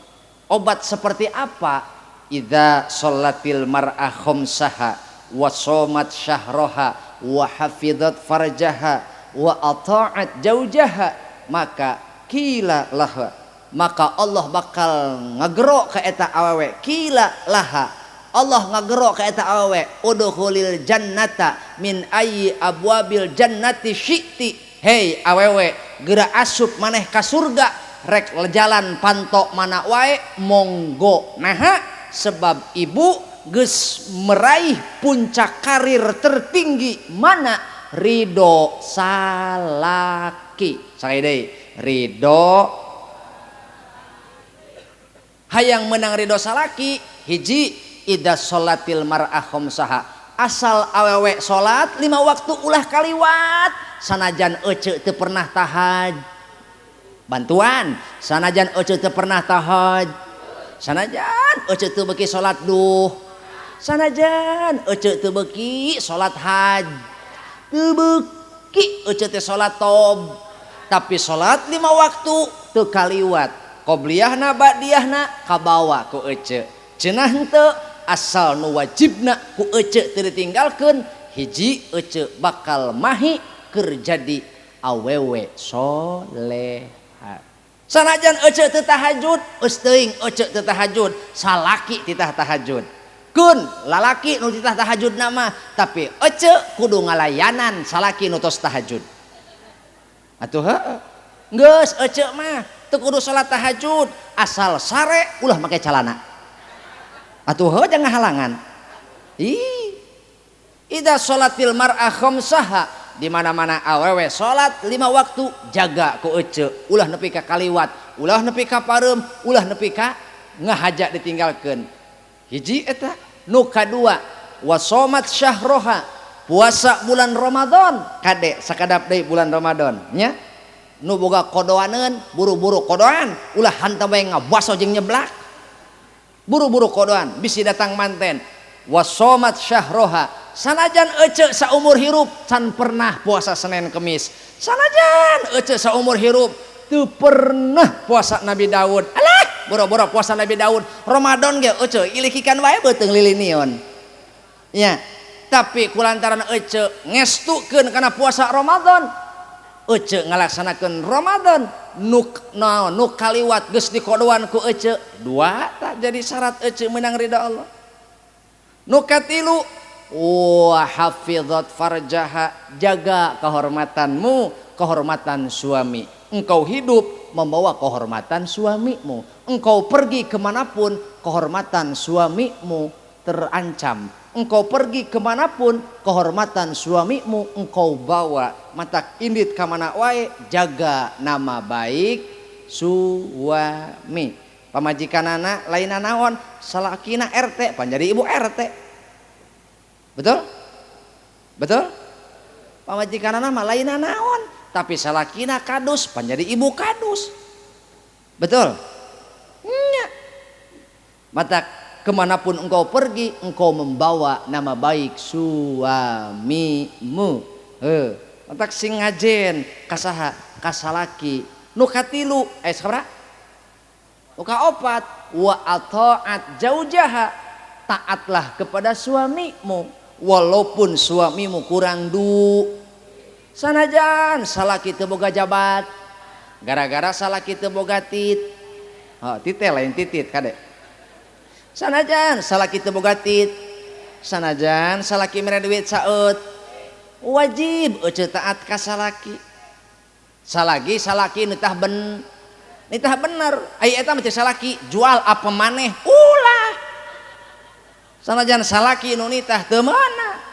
obat seperti apa idza sholatil mar'ah khamsaha wa shomat syahroha wa hafidhat farjaha wa ata'at jaujaha maka kila laha maka Allah bakal ngagero ka eta awewe kila laha Allah ngagero ka eta awewe udkhulil jannata min ayyi abwabil jannati syi'ti hei awewe geura asup maneh ka surga rek jalan pantok mana wae monggo naha sebab ibu geus meraih puncak karir tertinggi mana ridho salaki sakit deui ridho hayang menang ridho salaki hiji idza sholatil mar'ah khamsaha asal awewe salat 5 waktu ulah kaliwat sanajan ece teu pernah tahaj bantuan sanajan ece teu pernah tahaj sanajan ece teu beuki salat duh sanajan ece teu beuki salat haj teu beuki ece teh salat tob tapi salat 5 waktu teu kaliwat qobliyahna ba'diyahna kabawa ku ece cenah henteu asal nu wajibna ku ece teu ditinggalkeun hiji ece bakal mahi keur jadi awewe soleha. Sanajan ece teu tahajud eus teuing ece teu tahajud salaki titah tahajud kun lalaki nu titah tahajud nama tapi ece kudu ngalayanan salaki nu tos tahajud atuh heuh geus ece mah teu kudu salat tahajud asal sare ulah make calana atuh heuh jangan halangan ida sholatil mar'ah khamsaha di mana-mana awewe salat 5 waktu jaga ku ece ulah nepi ka kaliwat ulah nepi ka pareum ulah nepi ka ngahaja ditinggalkeun hiji eta nu kadua wasomat syahroha puasa bulan Ramadan kade sakadap deui bulan Ramadan nya nu boga kodoaneun buru-buru kodoan ulah hantam bae ngabaso jeung nyeblak buru-buru kodoan bisi datang manten wasomat syahroha sanajan ece saumur hirup can pernah puasa Senin Kemis sanajan ece saumur hirup teu pernah puasa Nabi Daud alah boro-boro puasa Nabi Daud Ramadan ge ece ilikikan wae beuteung lilinion ya tapi kulantaran ece ngestukeun kana puasa Ramadan ece ngalaksanakeun Ramadan nu kaliwat geus dikodoan ku ece dua tak jadi syarat ece menang ridha Allah nu katilu wa hafizat farjaha jaga kehormatanmu kehormatan suami engkau hidup membawa kehormatan suamimu engkau pergi kemanapun kehormatan suamimu terancam engkau pergi kemanapun kehormatan suamimu engkau bawa matak indit kamana wae jaga nama baik suami pamajikanana lainna naon salakina RT pan jadi ibu RT betul betul pamajikanana mah lainna naon tapi salakina kadus pan jadi ibu kadus betul nya matak kemanapun engkau pergi engkau membawa nama baik suamimu matak sing ngajen kasaha kasalaki nu katilu sabaraha nu kaopat wa ataat zaujaha taatlah kepada suamimu walaupun suamimu kurang sanajan salaki teu boga jabat gara-gara salaki teu boga titel lain titit kade sanajan salaki teu boga tit sanajan salaki mere duit saeut wajib ece taat ka salaki salagi salaki nitah bener ai eta mah salaki jual apa maneh ulah sanajan salaki nu nitah teu meunang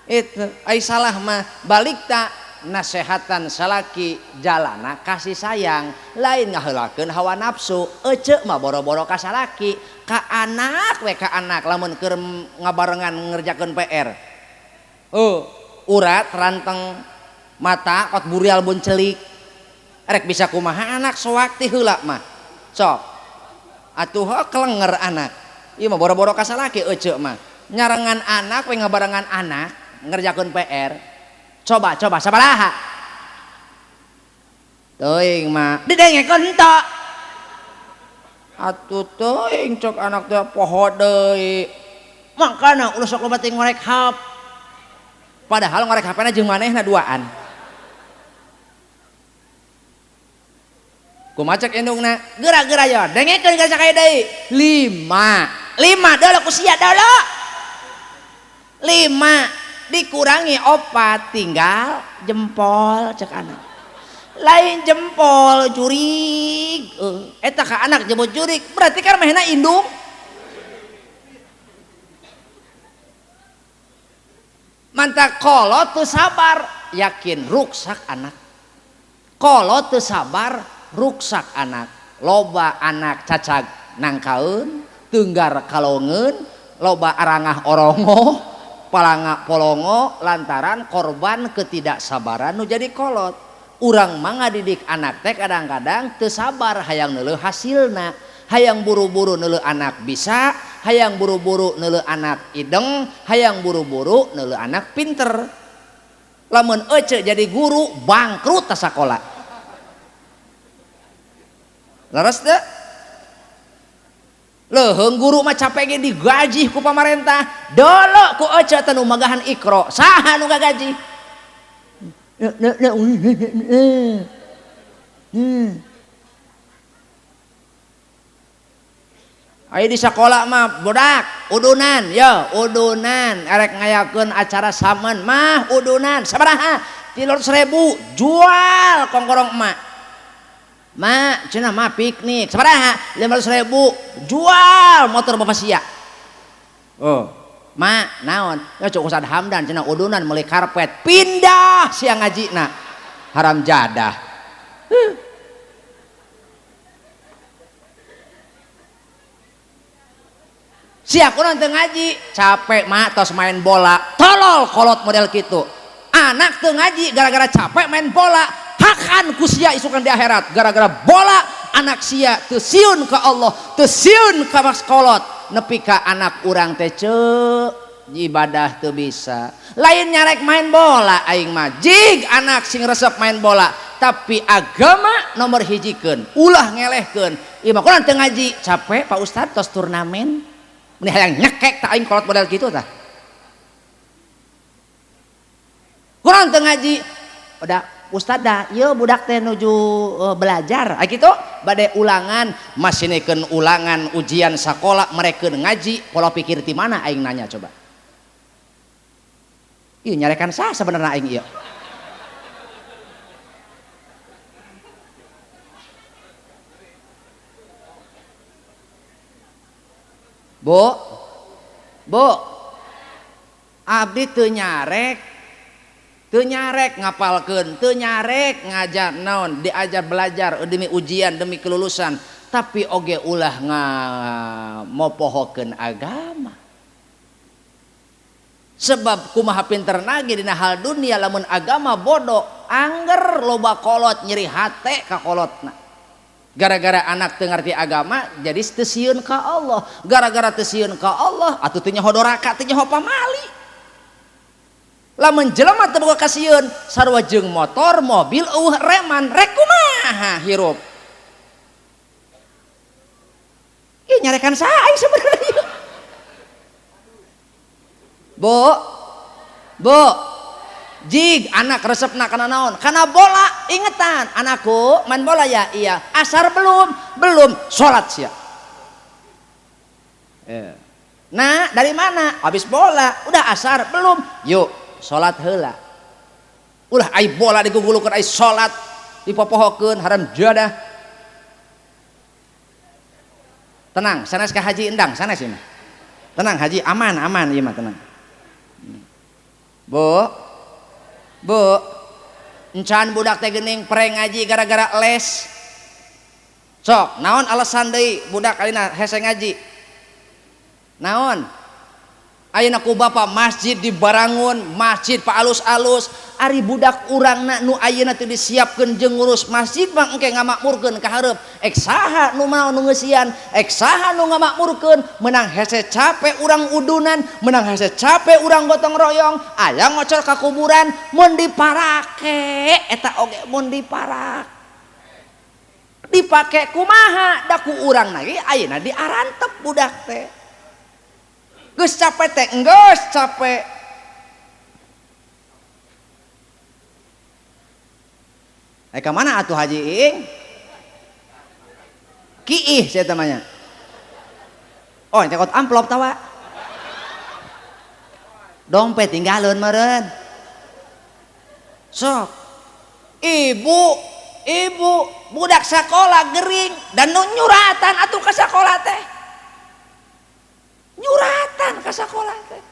itu ai salah mah balikta nasehatan salaki jalana kasih sayang lain ngaheulakeun hawa nafsu ece mah boro-boro ka salaki ka anak we ka anak lamun keur ngabarengan ngerjakeun PR urat ranteng mata kot burial bun celik rek bisa kumaha anak soak ti heula mah sok atuh kelenger anak ieu mah boro-boro ka salaki ece mah nyarengan anak we ngabarengan anak ngerjakeun PR coba sabaraha teuing mah didengekeun teu atuh teuing cok anak teh poho deui makana ulah sok loba teh ngorek HP padahal ngorek HP-na jeung manehna duaan kumaha cek indungna geura-geura ya dengekeun ka sakaya deui 5 deuleu ku sia deuleu 5 dikurangi 4 tinggal jempol cek anak lain jempol jurig eta ka anak jempol jurig berarti kan mahena indung mantap kolot teu sabar yakin ruksak anak kolot teu sabar ruksak anak loba anak cacag nangkaeun teunggar kalongeun loba arangah orongo palanga polongo lantaran korban ketidaksabaran nu jadi kolot urang mah ngadidik anak teh kadang-kadang teu sabar hayang neuleuh hasilna hayang buru-buru neuleuh anak bisa hayang buru-buru neuleuh anak ideng hayang buru-buru neuleuh anak pinter lamun ece jadi guru bangkrut ta sakola Leres teu? Leuheung guru mah capek ge digaji ku pamarentah. Dolo ku ece teh nu magahan Iqra. Saha nu gagaji? Ayo di sekolah mah budak udunan, yo udunan, erek ngayakeun acara samen mah udunan, sabaraha? 300.000 jual kongkorong emak. Mak, cenah mah piknik, sabaraha? 500.000 jual motor bapak sia. Oh, mak, naon? Ya cuk Ustad Hamdan cenah udunan meuli karpet, pindah sia ngajina. Haram jadah. Siap kurang teu ngaji, capek mah tos main bola, tolol kolot model gitu. Anak teu ngaji gara-gara capek main bola, hakan ku sia isukan di akhirat. Gara-gara bola anak sia teu sieun ka Allah, teu sieun ka kolot, nepi ka anak urang teh ceuk ibadah teu bisa. Lain nyarek main bola aing mah jig anak sing resep main bola, tapi agama nomor hijikeun, ulah ngelehkeun. Ieu mah kurang teu ngaji, capek Pak Ustad tos turnamen. Ini hayang nyekek tak aing kolot model gitu tah. Kurang teu ngaji. Udah Ustad dah, ieu budak teh nuju belajar. Aya kitu bade ulangan, masinikeun ulangan ujian sakola merekeun ngaji, pola pikir ti mana aing nanya coba. Ieu nyarekan saha sebenarnya aing ieu? Bu, abdi teu nyarek ngapalkeun, teu nyarek ngajar naon, diajar belajar demi ujian, demi kelulusan, tapi oge ulah ngamopohokeun agama. Sebab kumaha pinterna ge dina hal dunia lamun agama bodoh, angger loba kolot nyeri hate ka kolotna. Gara-gara anak teu ngarti agama jadi teu sieun ka Allah. Gara-gara teu sieun ka Allah atuh teu nyaho doraka, teu nyaho pamali. Lamun jelema teu boga kasieun sarua jeung motor, mobil, reman, rek kumaha hirup. Ih nyarekan saha aing sebenarnya. Bu, jig anak resepna kana naon? Kana bola. Ingetan, anakku main bola ya? Iya. Asar belum sholat sia. Nah dari mana? Habis bola. Udah asar belum? Yuk sholat heula. Ulah ai bola digugulukeun ai sholat dipopohokeun haram jadah. Tenang, sanes ka haji endang, sanes ieu mah. Tenang haji aman ieu mah tenang. Bu, encan budak teh geuning pereng ngaji gara-gara les. Sok, naon alasan deui budak alina hese ngaji? Naon? Ayeuna ku bapa masjid dibarangun, masjid pa alus-alus, ari budak urangna nu ayeuna teu disiapkeun jeung ngurus masjid mah engke ngamakmurkeun ka hareup. Ek saha nu mau nu ngeusian, ek saha nu ngamakmurkeun, meunang hese capek urang udunan, meunang hese capek urang gotong royong, aya ngocor ka kuburan mun diparake eta oge mun diparak. Dipake kumaha da ku urang lagi ayeuna diarantep budak teh. Geus capek teh, geus capek. Ka mana atuh haji ing? Kiih saya temanya. Oh, cekot amplop tawa. Dompet tinggalin meren. Sok. Ibu budak sekolah gering dan nyuratan atuh ke sekolah teh. Nyuratan ke sekolah teh.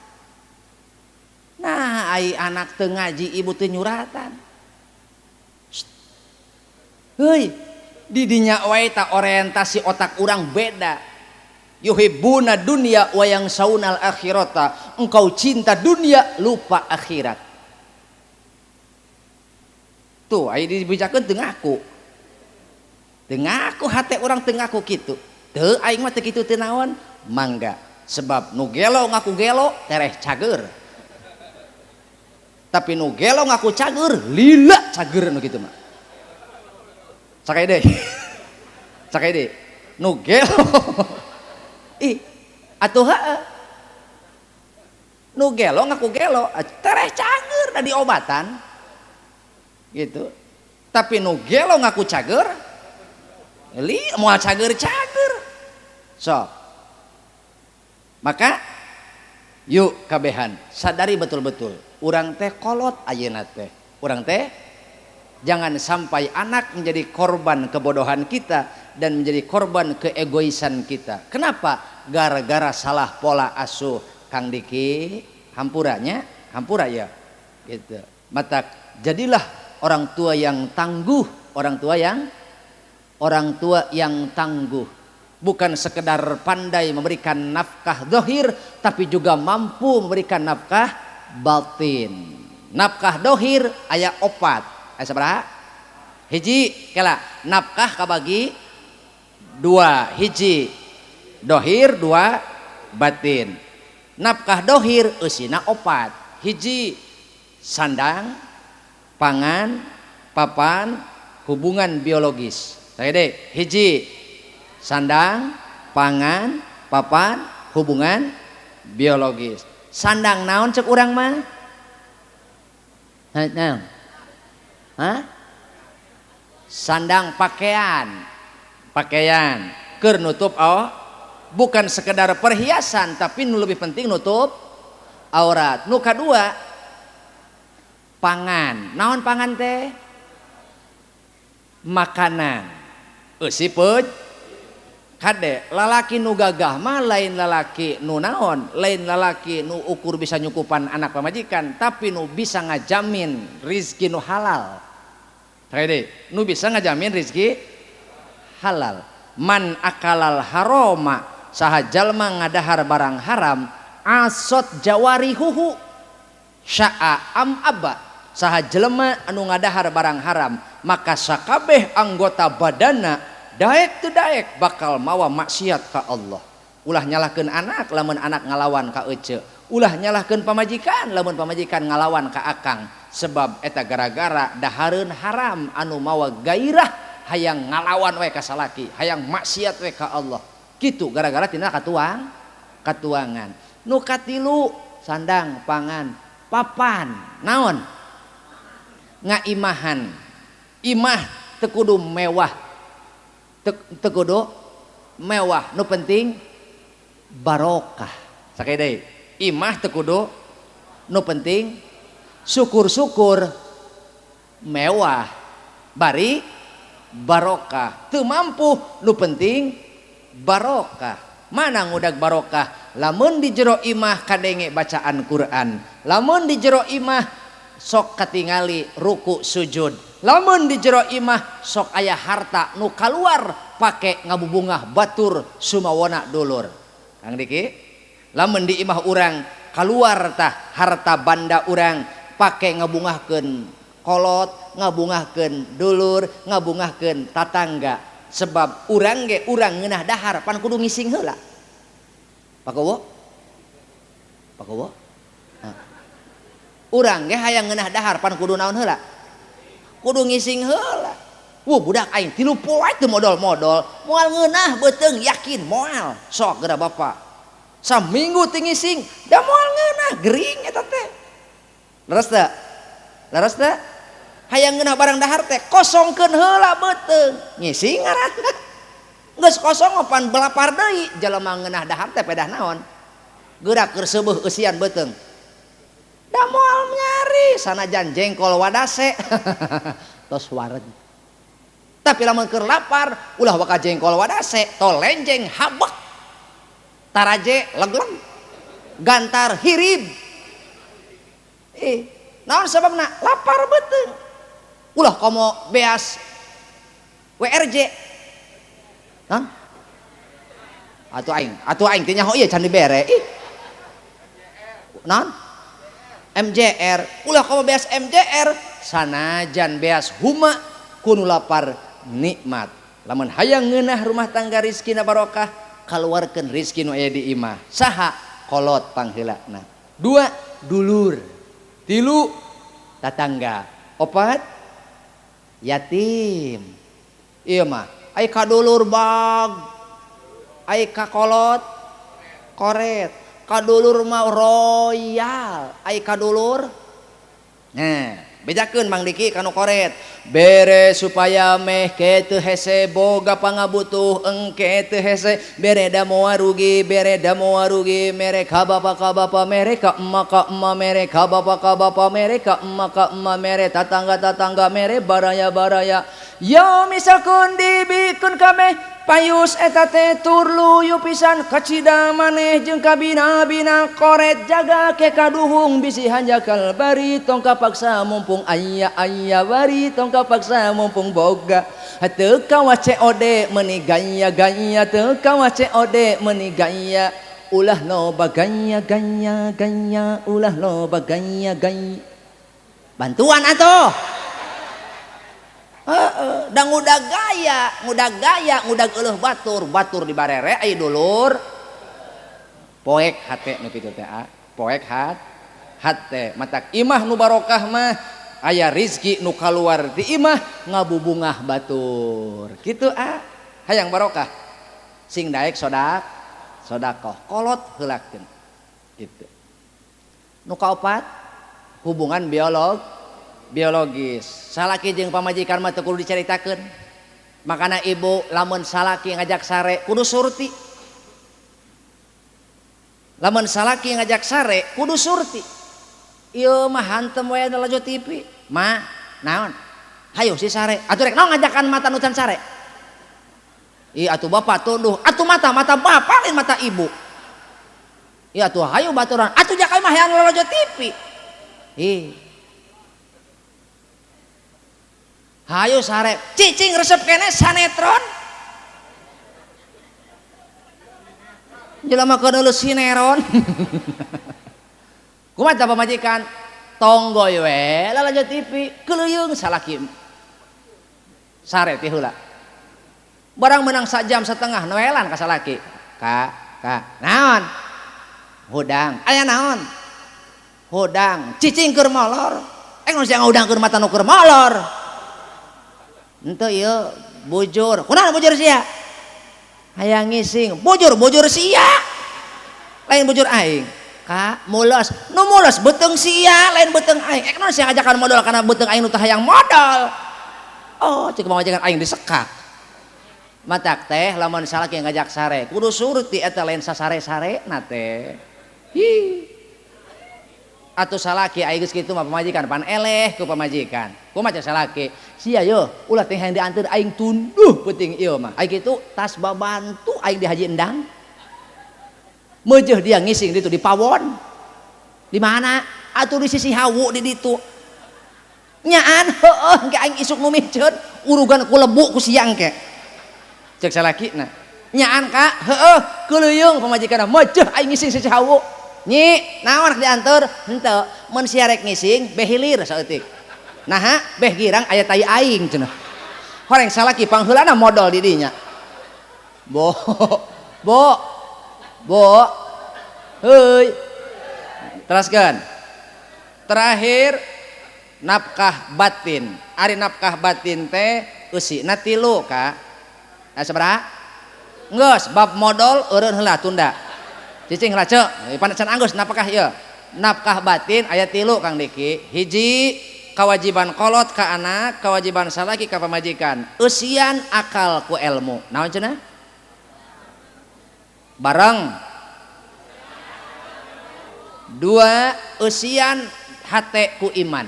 Nah, ai anak teu ngaji ibu teu nyuratan. Heuy, di dinya wae ta orientasi otak urang beda. Yuhibbuna dunya wa yangsawunal akhirata. Engkau cinta dunia lupa akhirat. Tuh, aya dibicakeun teu ngaku. Teu ngaku hate urang teu ngaku kitu. Teu aing mah teu kitu teu naon? Mangga. Sebab nu gelo ngaku gelo tereh cager. Tapi nu gelo ngaku cager lila cager nu kitu mah. Sakaya deui. Sakede nu gelo ih atuh heueuh nu gelo ngaku gelo tereh cager da diobatan gitu tapi nu gelo ngaku cager li moal cager so maka yuk kabehan sadari betul-betul urang teh kolot ayeuna teh urang teh jangan sampai anak menjadi korban kebodohan kita dan menjadi korban keegoisan kita. Kenapa? Gara-gara salah pola asuh. Kang Diki, hampura ya. Gitu. Mata jadilah orang tua yang tangguh, orang tua yang tangguh. Bukan sekedar pandai memberikan nafkah zahir, tapi juga mampu memberikan nafkah batin. Nafkah zahir aya opat. Aya sabaraha? Hiji kela nafkah kabagi dua, hiji dohir, dua batin. Nafkah dohir eusina opat, hiji sandang, pangan, papan, hubungan biologis. Tadi hiji sandang, pangan, papan, hubungan biologis. Sandang naon cek urang mah? Naon? Hah? Sandang pakaian keur nutup bukan sekedar perhiasan tapi nu lebih penting nutup aurat. Nu kadua pangan. Naon pangan teh? Makanan. Eusipeut kade lalaki nu gagah mah lain lalaki nu naon, lain lalaki nu ukur bisa nyukupan anak pamajikan, tapi nu bisa ngajamin rizki nu halal. Tadi nu bisa ngajamin rizki halal. Man akalal haroma saha jalma ngadahar barang haram asot jawarihuhu sya'a am abba saha jelema anu ngadahar barang haram maka sakabeh anggota badana daek teu daek bakal mawa maksiat ka Allah. Ulah nyalahkeun anak lamun anak ngalawan ka ece, ulah nyalahkeun pamajikan lamun pamajikan ngalawan ka akang, sebab eta gara-gara dahareun haram anu mawa gairah hayang ngalawan we ka salaki, hayang maksiat we ka Allah. Kitu gara-gara tina katuangan. Nu katilu sandang, pangan, papan, naon? Ngaimahan. Imah teu kudu mewah. Teu kudu mewah, nu penting barokah. Sakaya deui. Imah teu kudu nu penting syukur-syukur mewah bari barokah. Teu mampu nu penting barokah. Mana ngudag barokah? Lamun di jero imah kadenge bacaan Quran, lamun di jero imah sok katingali ruku sujud, lamun di jero imah sok aya harta nu kaluar pake ngabubungah batur sumawona dulur. Kang Diki, lamun di imah urang kaluar tah harta banda urang pake ngabungahkeun kolot, ngabungahkeun dulur, ngabungahkeun tatangga. Sebab urang ge urang ngeunah dahar pan kudu ngising heula. Pakowo? Urang ge hayang ngeunah dahar pan kudu naon heula? Kudu ngising heula. Budak aing 3 poe teu modal-modal, moal ngeunah beuteung yakin moal. Sok geura Bapak. Saminggu teu ngising, da moal ngeunah gering eta teh. Leres teu? Hayang ngeunah barang dahar teh kosongkeun heula beuteung. Ngising ngaranna. Geus kosong pan belapar deui, jelema ngeunah dahar teh pedah naon? Geura keur seueuh eusian beuteung. Da moal nyari sanajan jengkol wadase. Tos wareg. Tapi lamun keur lapar ulah waka jengkol wadase, tol lenjeng habek. Taraje legleg. Gantar hirib. Naon sababna? Lapar beuteung. Ulah komo beas WRJ. Naon? Atuh aing teh nyaho ieu can dibere. Naon? MJR. Ulah komo beas MJR sanajan beas huma kudu lapar nikmat. Lamun hayang ngeunah rumah tangga rizkina barokah, kaluarkeun rizki nu aya di imah. Saha? Kolot pangheulana. 2 dulur. 3 tatangga. 4 yatim. Ieu mah ai kadulur bag, ai kakolot koret, kadulur mah royal, ai kadulur. Nah, bedakeun Mang Diki kanu koret. Bere supaya meh kitu hese boga pangabutuh engke teu hese bere da moal rugi mere ka bapa mere ka emma mere ka bapa mere ka emma mere tatangga mere baraya ya misalkan dibikun kabeh payus eta teh tur luyu pisan kacida maneh jeung kabina-bina koret jaga ke kaduhung bisi hanjakal bari tong kapaksa mumpung aya bari tong kapaksa mumpung boga teu kawa COD meuni gaya teu kawa COD meuni gaya ulah loba gaya ulah loba gaya bantuan atuh. Dan ngudag gaya eueuh batur di barere aya dulur poek hate nu kitu teh poek hate matak imah nu barokah mah aya rizki nu kaluar di imah ngabubungah batur kitu hayang barokah sing daek sodakoh kolot heulakeun kitu. Nu kaopat hubungan biologis salaki jeung pamajikan mah teu kudu dicaritakeun makana ibu lamun salaki ngajak sare kudu surti ieu mah hantem we da lajo TV mah naon hayu si sare atuh rek naon ngajakan mata nucan sare ieu atuh bapak tunduh atuh mata bapak lain mata ibu ieu atuh hayu baturan atuh jakal mah hayang lajo TV hayu sare cicing resep kene sanetron jelema keun sineron kumaha pamajikan tonggoy we lalajo TV keuleung salaki sare ti heula barang menang sajam setengah noelan ka salaki ka naon hudang aya naon hudang cicing keur molor nu sia ngudang keur mata nu keur molor ente ieu bujur kunaon bujur sia hayang ngising bujur sia lain bujur aing ka mulos nu mulos beuteung sia lain beuteung aing naon sia ngajakan modal kana beuteung aing nu teu hayang modal ceuk majikan aing disekak matak teh lamun salaki ngajak sare kudu surti eta lain sasare-sarena teh atuh salaki aya geus kitu mah pamajikan pan eleh ku pamajikan kumaha salaki sia yo ulah teh hayang dianteur aing tunduh peuting ieu mah aya kitu tas babantu aing di haji endang meujeuh dia ngising ditu di pawon di mana atuh di sisi hawu di ditu nyaan heueuh engke aing isuk nu mihceun urugan ku lebu ku siang ke ceuk salakina nyaan ka heueuh keuleung pamajikanna meujeuh aing ngising sisi hawu nyi naon dianteur henteu mun sia rek ngising beh hilir saeutik naha beh girang aya tai aing cenah horeng salaki pangheulana modal di dinya bo heuy teraskeun terakhir nafkah batin ari nafkah batin teh eusina 3 ka sabaraha geus bab modal eureun heula tunda cicing heula ceuk panecan anggus nafkah ieu nafkah batin aya 3 Kang Diki hiji kewajiban kolot ka anak kewajiban salaki ka pamajikan eusian akal ku ilmu naon cenah bareng 2 eusian hate ku iman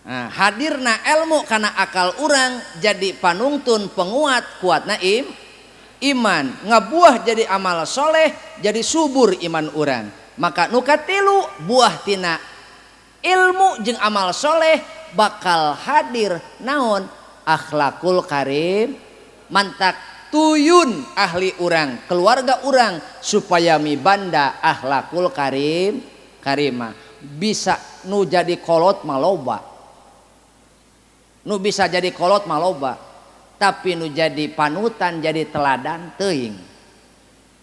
hadirna ilmu kana akal urang jadi panungtun penguat kuatna iman ngabuah jadi amal soleh jadi subur iman urang maka nu katilu buah tina ilmu jeung amal soleh bakal hadir naon akhlakul karim mantak tuyun ahli urang keluarga urang supaya mibanda akhlakul karimah bisa nu jadi kolot maloba nu bisa jadi kolot maloba tapi nu jadi panutan jadi teladan teuing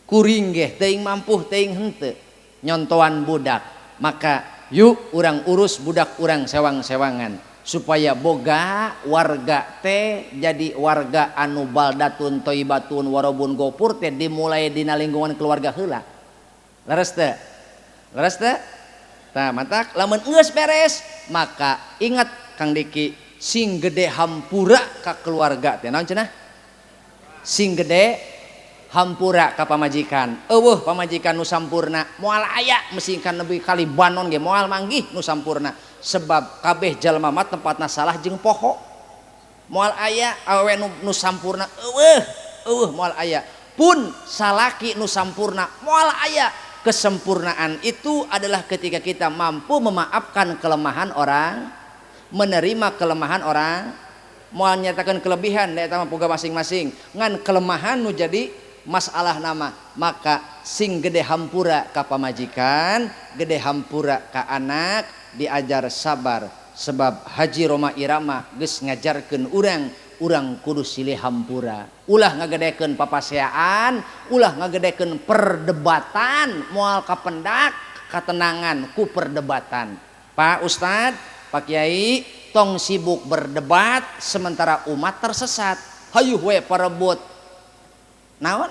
kuring ge teuing mampuh teuing henteu nyontoan budak maka yuk urang urus budak urang sewang-sewangan supaya boga warga teh jadi warga anu baldatun toibatun warobun gopur teh dimulai dina lingkungan keluarga heula. Leres teu? Leres teu? Tah matak lamun geus beres maka ingat Kang Diki sing gede hampura ka keluarga teh naon cenah? Sing gede hampura ka pamajikan. Eueuh pamajikan nu sampurna moal aya mesingkan nepi kali banon ge moal manggih nu sampurna. Sebab kabeh jalma mah tempatna salah jeung poho. Moal aya awewe nu sampurna eueuh moal aya. Pun salaki nu sampurna moal aya. Kesempurnaan itu adalah ketika kita mampu memaafkan kelemahan orang, menerima kelemahan orang, moal nyatakan kelebihan da eta mah boga masing-masing. Ngan kelemahan nu jadi masalah nama, maka sing gede hampura ka pamajikan, gede hampura ka anak, diajar sabar. Sebab Haji Roma Irama geus ngajarkeun urang kudu silih hampura. Ulah ngagedekeun papaseaan, ulah ngagedekeun perdebatan, moal kapendak katenangan ku perdebatan. Pak Ustad, Pak Kiai, tong sibuk berdebat sementara umat tersesat. Hayuh we parebut naon?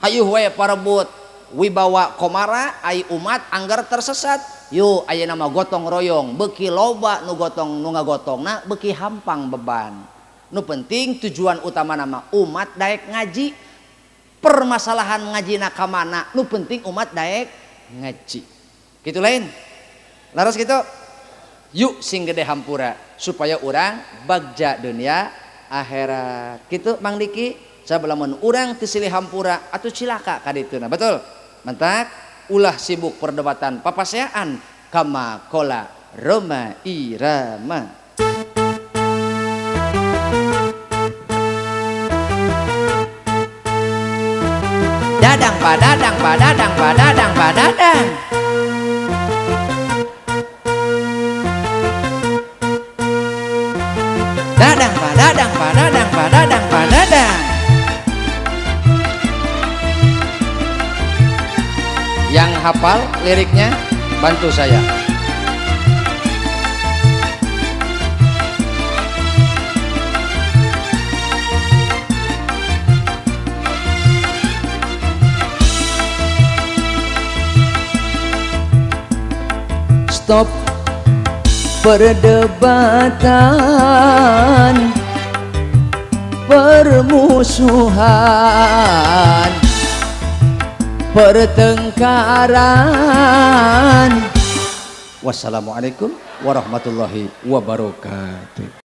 Hayuh we parebut wibawa komara ai umat anggar tersesat. Yo aya nama gotong royong, beuki loba nu gotong nu ngagotongna beuki hampang beban. Nu penting tujuan utama nama umat daek ngaji. Permasalahan ngajina ka mana? Nu penting umat daek ngaji. Kitu lain. Laras kitu. Yuk sing gede hampura supaya urang bagja dunia akhirat. Kitu Mang Diki, sabalamun urang teu silih hampura atuh cilaka ka dituna. Betul? Mantak. Ulah sibuk perdebatan papaseaan kama kola Roma Irama. Dadang padadang padadang padadang padadang. Dadang padadang padadang padadang padadang. Yang hafal liriknya bantu saya. Stop perdebatan, permusuhan, pertengkaran. Wassalamualaikum warahmatullahi wabarakatuh.